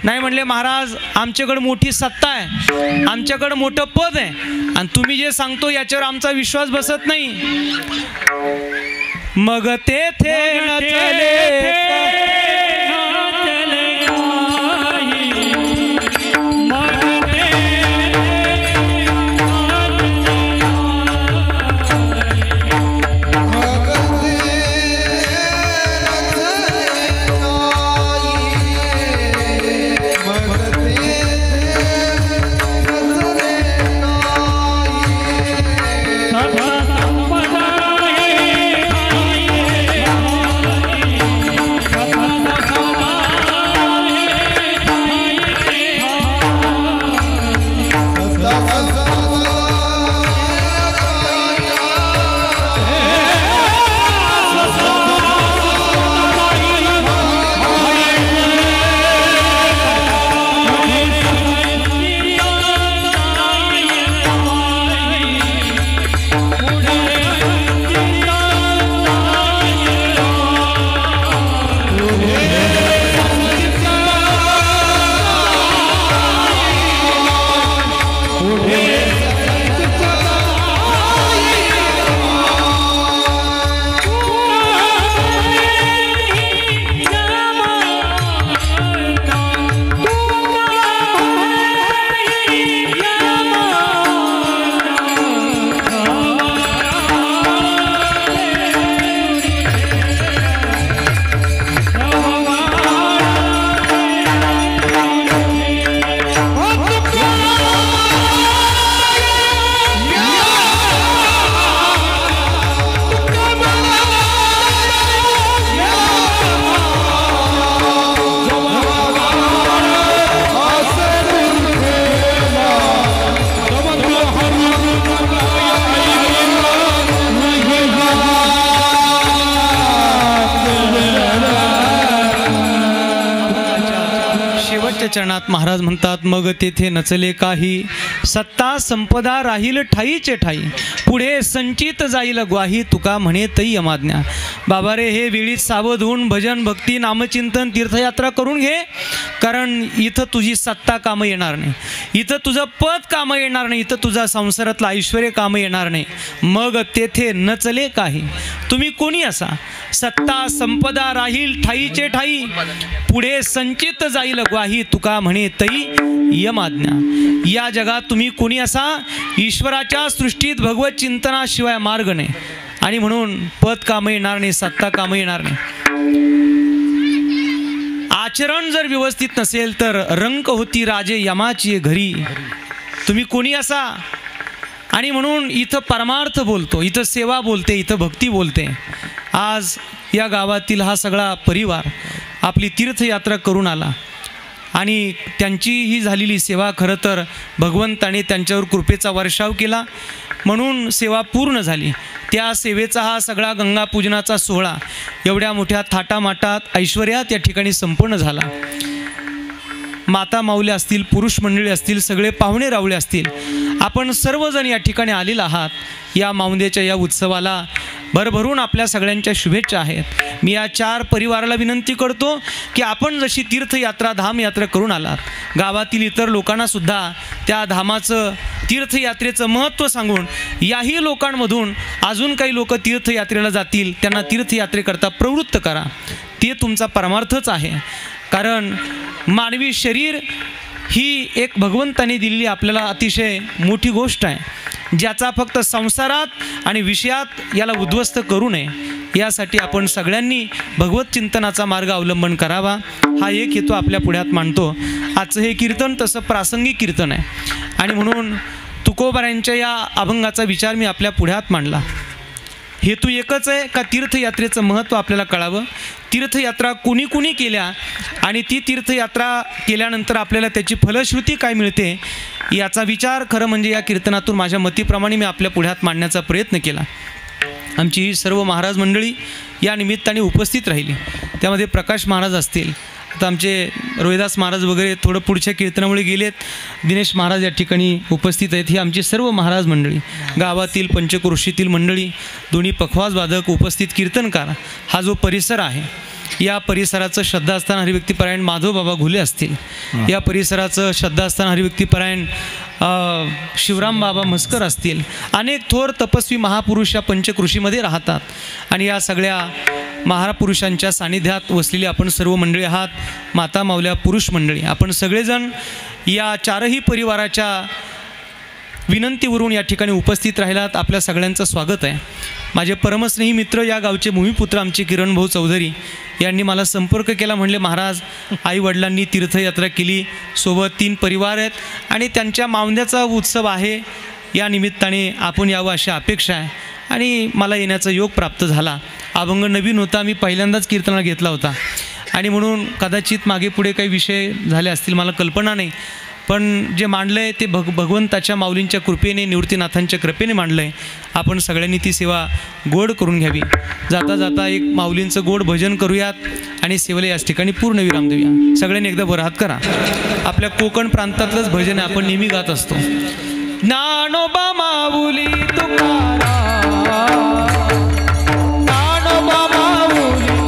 नाही म्हणले महाराज, आमच्याकडे मोठी सत्ता आहे, आमच्याकडे मोठं पद आहे, आणि तुम्ही जे सांगतो याच्यावर आमचा विश्वास बसत नाही. मग तेथे न चले चरणात महाराज म्हणतात, मग तेथे नचले काही, सत्ता संपदा राहील ठाईचे ठाई, पुढे संचित जाईल ग्वाही, तुका म्हणे तई यमाज्ञा. बाबा रे, हे वेळीत सावध होऊन भजन भक्ती नामचिंतन तीर्थयात्रा करून घे. कारण इथं तुझी सत्ता कामं येणार नाही, इथं तुझं पद कामं येणार नाही, इथं तुझा संसारातलं ऐश्वर्य कामं येणार नाही. मग तेथे नचले काही, तुम्ही कोणी असा, सत्ता संपदा राहील ठाईचे ठाई, पुढे संचित जाईल ग्वाही, तुका म्हणे तई यमाज्ञा. या जगात तुम्ही कोणी असा, ईश्वराच्या सृष्टीत भगवत चिंतनाशिवाय मार्ग नाही. आणि म्हणून पद कामं येणार नाही, सत्ता कामं येणार नाही. आचरण जर व्यवस्थित नसेल तर रंक होती राजे यमाची घरी. तुम्ही कोणी असा. आणि म्हणून इथं परमार्थ बोलतो, इथं सेवा बोलते, इथं भक्ती बोलते. आज या गावातील हा सगळा परिवार आपली तीर्थयात्रा करून आला आणि त्यांची ही झालेली सेवा खरं तर भगवंताने त्यांच्यावर कृपेचा वर्षाव केला म्हणून सेवा पूर्ण झाली. त्या सेवेचा हा सगळा गंगापूजनाचा सोहळा एवढ्या मोठ्या थाटामाटात ऐश्वर्यात या ठिकाणी संपन्न झाला. माता माऊल्या असतील, पुरुष मंडळी असतील, सगळे पाहुणे रावळे असतील, आपण सर्वजण या ठिकाणी आलेला आहात. या माऊंदेच्या या उत्सवाला भरभरून आपल्या सगळ्यांच्या शुभेच्छा आहेत. मी या 4 परिवाराला विनंती करतो की आपण जशी तीर्थयात्रा धामयात्रा करून आलात, गावातील इतर लोकांनासुद्धा त्या धामाचं तीर्थयात्रेचं महत्त्व सांगून याही लोकांमधून अजून काही लोक तीर्थयात्रेला जातील, त्यांना तीर्थयात्रेकरता प्रवृत्त करा. ते तुमचा परमार्थच आहे. कारण मानवी शरीर ही एक भगवंताने दिलेली आपल्याला अतिशय मोठी गोष्ट आहे, ज्याचा फक्त संसारात आणि विषयात याला उद्ध्वस्त करू नये, यासाठी आपण सगळ्यांनी भगवत चिंतनाचा मार्ग अवलंबन करावा. हा एक हेतू आपल्या पुढ्यात मांडतो. आजचं हे कीर्तन तसं प्रासंगिक कीर्तन आहे आणि म्हणून तुकोबारायांच्या या अभंगाचा विचार मी आपल्या पुढ्यात मांडला. हेतू एकच आहे का तीर्थयात्रेचं महत्त्व आपल्याला कळावं. तीर्थयात्रा कुणी कुणी केल्या आणि ती तीर्थयात्रा केल्यानंतर आपल्याला त्याची फलश्रुती काय मिळते याचा विचार खरं म्हणजे या कीर्तनातून माझ्या मतीप्रमाणे मी आपल्या पुढ्यात मांडण्याचा प्रयत्न केला. आमची सर्व महाराज मंडळी या निमित्ताने उपस्थित राहिली. त्यामध्ये प्रकाश महाराज असतील, आता आमचे रोहिदास महाराज वगैरे थोडं पुढच्या कीर्तनामुळे गेलेत, दिनेश महाराज या ठिकाणी उपस्थित आहेत. ही आमची सर्व महाराज मंडळी, गावातील पंचक्रोशीतील मंडळी, दोन्ही पखवाज वादक, उपस्थित कीर्तनकार, हा जो परिसर आहे या परिसराचं श्रद्धास्थान हरिभक्तीपरायण माधव बाबा घुले असतील, या परिसराचं श्रद्धास्थान हरिभक्तीपरायण शिवराम बाबा म्हस्कर असतील. अनेक थोर तपस्वी महापुरुष या पंचकृषीमध्ये राहतात आणि या सगळ्या महापुरुषांच्या सानिध्यात वसलेली आपण सर्व मंडळी आहात. माता मावल्या पुरुष मंडळी, आपण सगळेजण या चारही परिवाराच्या विनंतीवरून या ठिकाणी उपस्थित राहिलात. आपल्या सगळ्यांचं स्वागत आहे. माझे परमस्नेही मित्र, या गावचे भूमिपुत्र आमचे किरण भाऊ चौधरी यांनी मला संपर्क केला. म्हणले महाराज, आईवडिलांनी तीर्थयात्रा केली, सोबत 3 परिवार आहेत आणि त्यांच्या मावंद्याचा उत्सव आहे, या निमित्ताने आपण यावं अशी अपेक्षा आहे आणि मला येण्याचा योग प्राप्त झाला. अभंग नवीन होता, मी पहिल्यांदाच कीर्तनाला घेतला होता आणि म्हणून कदाचित मागे पुढे काही विषय झाले असतील, मला कल्पना नाही. पण जे मांडलं आहे ते भगवंताच्या माऊलींच्या कृपेने, निवृत्तीनाथांच्या कृपेने मांडलं आहे. आपण सगळ्यांनी ती सेवा गोड करून घ्यावी. जाता जाता एक माऊलींचं गोड भजन करूयात आणि सेवेला याच ठिकाणी पूर्ण विराम देऊया. सगळ्यांनी एकदा वर हात करा. आपल्या कोकण प्रांतातलंच भजन आहे, आपण नेहमी गात असतो. ज्ञानोबा माऊली तुकाराम, ज्ञानोबा माऊली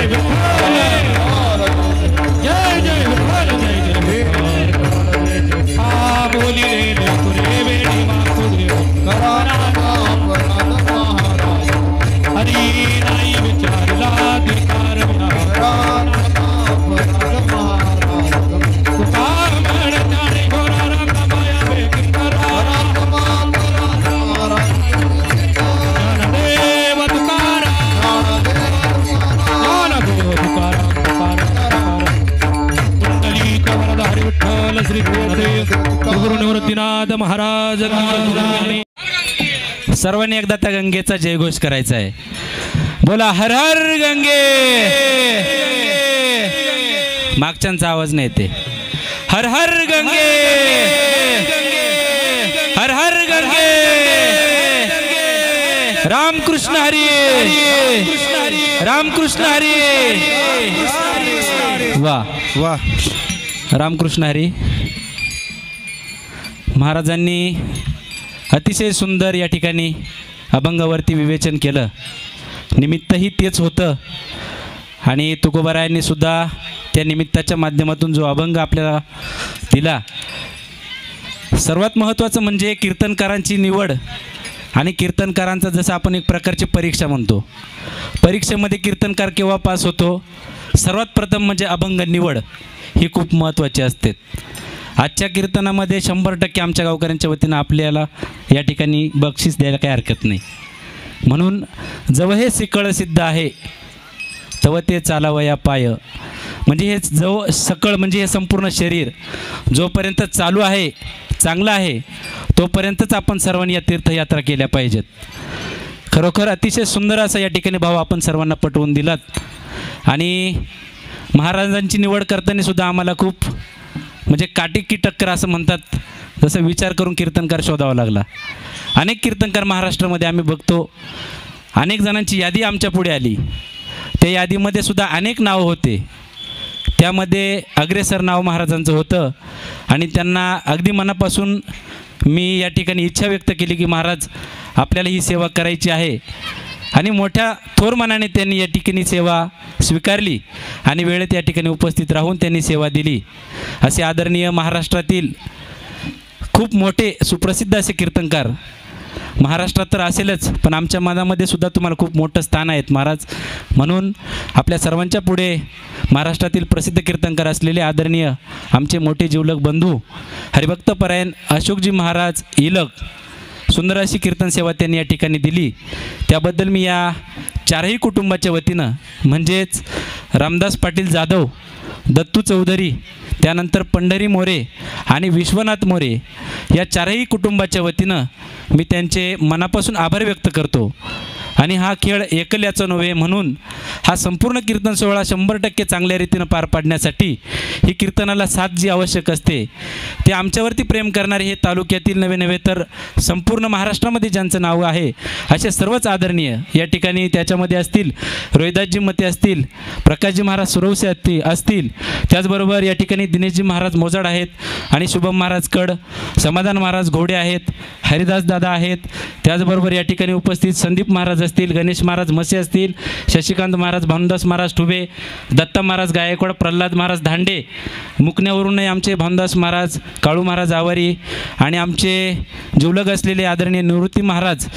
जय विठ्ठल जय जय विठ्ठल जय जय हा बोली रे तुरे वेडी मातुरे हरी नाही विचारला धिकार श्री गुरु निवृत्तीनाथ महाराज। सर्वांनी एकदा त्या गंगेचा जयघोष करायचा आहे। बोला हर हर गंगे। मागच्यांचा आवाज नाही येते। हर हर गंगे हर हर गंगे। रामकृष्ण हरी रामकृष्ण हरी। वाह वाह रामकृष्ण हरी। महाराजांनी अतिशय सुंदर या ठिकाणी अभंगावरती विवेचन केलं। निमित्तही तेच होतं आणि तुकोबारायांनी सुद्धा त्या निमित्ताच्या माध्यमातून जो अभंग आपल्याला दिला। सर्वात महत्त्वाचं म्हणजे कीर्तनकारांची निवड आणि कीर्तनकारांचा जसं आपण एक प्रकारची परीक्षा म्हणतो। परीक्षेमध्ये कीर्तनकार केव्हा पास होतो? सर्वात प्रथम म्हणजे अभंग निवड ही खूप महत्त्वाची असते। आजच्या कीर्तनामध्ये 100% आमच्या गावकऱ्यांच्या वतीनं आपल्याला या ठिकाणी बक्षीस द्यायला काही हरकत नाही। म्हणून जव हे सिकळ सिद्ध आहे तव ते चालावया पाय। म्हणजे हे जव सकळ म्हणजे हे संपूर्ण शरीर जोपर्यंत चालू आहे चांगलं आहे तोपर्यंतच आपण सर्वांनी या तीर्थयात्रा केल्या पाहिजेत। खरोखर अतिशय सुंदर असा या ठिकाणी भाव आपण सर्वांना पटवून दिलात। आणि महाराजांची निवड करताना सुद्धा आम्हाला खूप म्हणजे काटेकी टक्कर असं म्हणतात जसं विचार करून कीर्तनकार शोधावा लागला। अनेक कीर्तनकार महाराष्ट्रामध्ये आम्ही बघतो। अनेक जणांची यादी आमच्या पुढे आली। त्या यादीमध्ये सुद्धा अनेक नावं होते। त्यामध्ये अग्रेसर नाव महाराजांचं होतं आणि त्यांना अगदी मनापासून मी या ठिकाणी इच्छा व्यक्त केली की महाराज आपल्याला ही सेवा करायची आहे। आणि मोठ्या थोर मनाने त्यांनी या ठिकाणी सेवा स्वीकारली आणि वेळेत या ठिकाणी उपस्थित राहून त्यांनी सेवा दिली। असे आदरणीय महाराष्ट्रातील खूप मोठे सुप्रसिद्ध असे कीर्तनकार महाराष्ट्रात तर असेलच पण आमच्या मनामध्ये सुद्धा तुम्हाला खूप मोठं स्थान आहेत महाराज। म्हणून आपल्या सर्वांच्या पुढे महाराष्ट्रातील प्रसिद्ध कीर्तनकार असलेले आदरणीय आमचे मोठे जीवलग बंधू हरिभक्तपरायण अशोकजी महाराज इलक सुंदर अशी कीर्तन सेवा त्यांनी या ठिकाणी दिली। त्याबद्दल मी या चारही कुटुंबाच्या वतीनं म्हणजेच रामदास पाटील जाधव, दत्तू चौधरी, त्यानंतर पंढरी मोरे आणि विश्वनाथ मोरे या चारही कुटुंबाच्या वतीनं मी त्यांचे मनापासून आभार व्यक्त करतो। आणि हा खेळ एकल्याचा नव्हे म्हणून हा संपूर्ण कीर्तन सोहळा 100% चांगल्या रीतीनं पार पाडण्यासाठी ही कीर्तनाला साथ जी आवश्यक असते ते आमच्यावरती प्रेम करणारे हे तालुक्यातील नवे तर संपूर्ण महाराष्ट्रामध्ये ज्यांचं नाव आहे असे सर्वच आदरणीय या ठिकाणी त्याच्यामध्ये असतील। रोहिदासजी मते असतील, प्रकाशजी महाराज सुरवसे असतील, त्याचबरोबर या ठिकाणी दिनेशजी महाराज मोजाड आहेत आणि शुभम महाराज कड, समाधान महाराज घोडे आहेत, हरिदास दादा आहेत, त्याचबरोबर या ठिकाणी उपस्थित संदीप महाराज असतील, गणेश महाराज मसे असतील, शशिकांत महाराज, भानुदास महाराज ठुबे, दत्ता महाराज गायकवाड, प्रल्हाद महाराज धांडे, मुकण्यावरूनही आमचे भानुदास महाराज, काळू महाराज आवारी आणि आमचे जीवलग असलेले आदरणीय निवृत्ती महाराज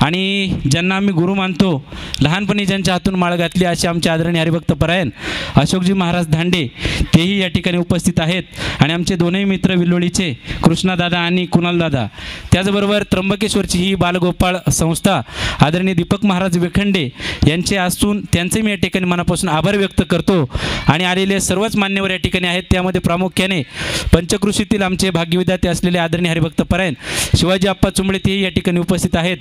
आणि ज्यांना आम्ही गुरु मानतो, लहानपणी ज्यांच्या हातून माळ घातली असे आमचे आदरणीय हरिभक्तपरायण अशोकजी महाराज धांडे तेही या ठिकाणी उपस्थित आहेत। आणि आमचे दोनही मित्र विल्लोळीचे कृष्णादादा आणि कुणालदादा, त्याचबरोबर त्र्यंबकेश्वरची ही बालगोपाळ संस्था आदरणीय दीपक महाराज वेखंडे यांचे असून त्यांचे मी या ठिकाणी मनापासून आभार व्यक्त करतो। आणि आलेले सर्वच मान्यवर या ठिकाणी आहेत, त्यामध्ये प्रामुख्याने पंचकृषीतील आमचे भाग्यविधाते असलेले आदरणीय हरिभक्तपरायण शिवाजी आप्पा चुंबळे तेही या ठिकाणी उपस्थित आहेत।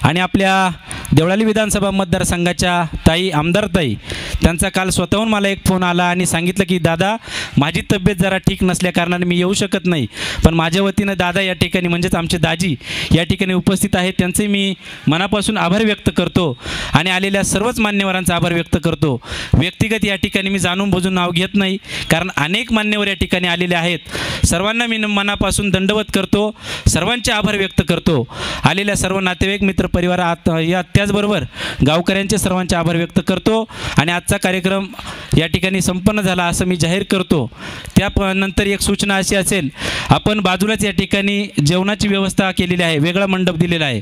आणि आपल्या देवळाली विधानसभा मतदारसंघाच्या ताई आमदार ताई त्यांचा काल स्वतःहून मला एक फोन आला आणि सांगितलं की दादा माझी तब्येत जरा ठीक नसल्या कारणाने मी येऊ शकत नाही, पण माझ्या वतीनं दादा या ठिकाणी म्हणजेच आमचे दाजी या ठिकाणी उपस्थित आहेत, त्यांचे मी मनापासून आभार व्यक्त करतो। आणि आलेल्या सर्वच मान्यवरांचा आभार व्यक्त करतो। व्यक्तिगत या ठिकाणी मी जाणून बुजून नाव घेत नाही कारण अनेक मान्यवर या ठिकाणी आलेले आहेत। सर्वांना मी मनापासून दंडवत करतो, सर्वांचे आभार व्यक्त करतो। आलेल्या सर्व नातेवाईक नातेवाईक मित्रपरिवार या त्याचबरोबर गावकऱ्यांचे सर्वांचे आभार व्यक्त करतो आणि आजचा कार्यक्रम या ठिकाणी संपन्न झाला असं मी जाहीर करतो. त्यानंतर एक सूचना अशी असेल, आपण बाजूलाच या ठिकाणी जेवणाची व्यवस्था केलेली आहे, वेगळा मंडप दिलेला आहे.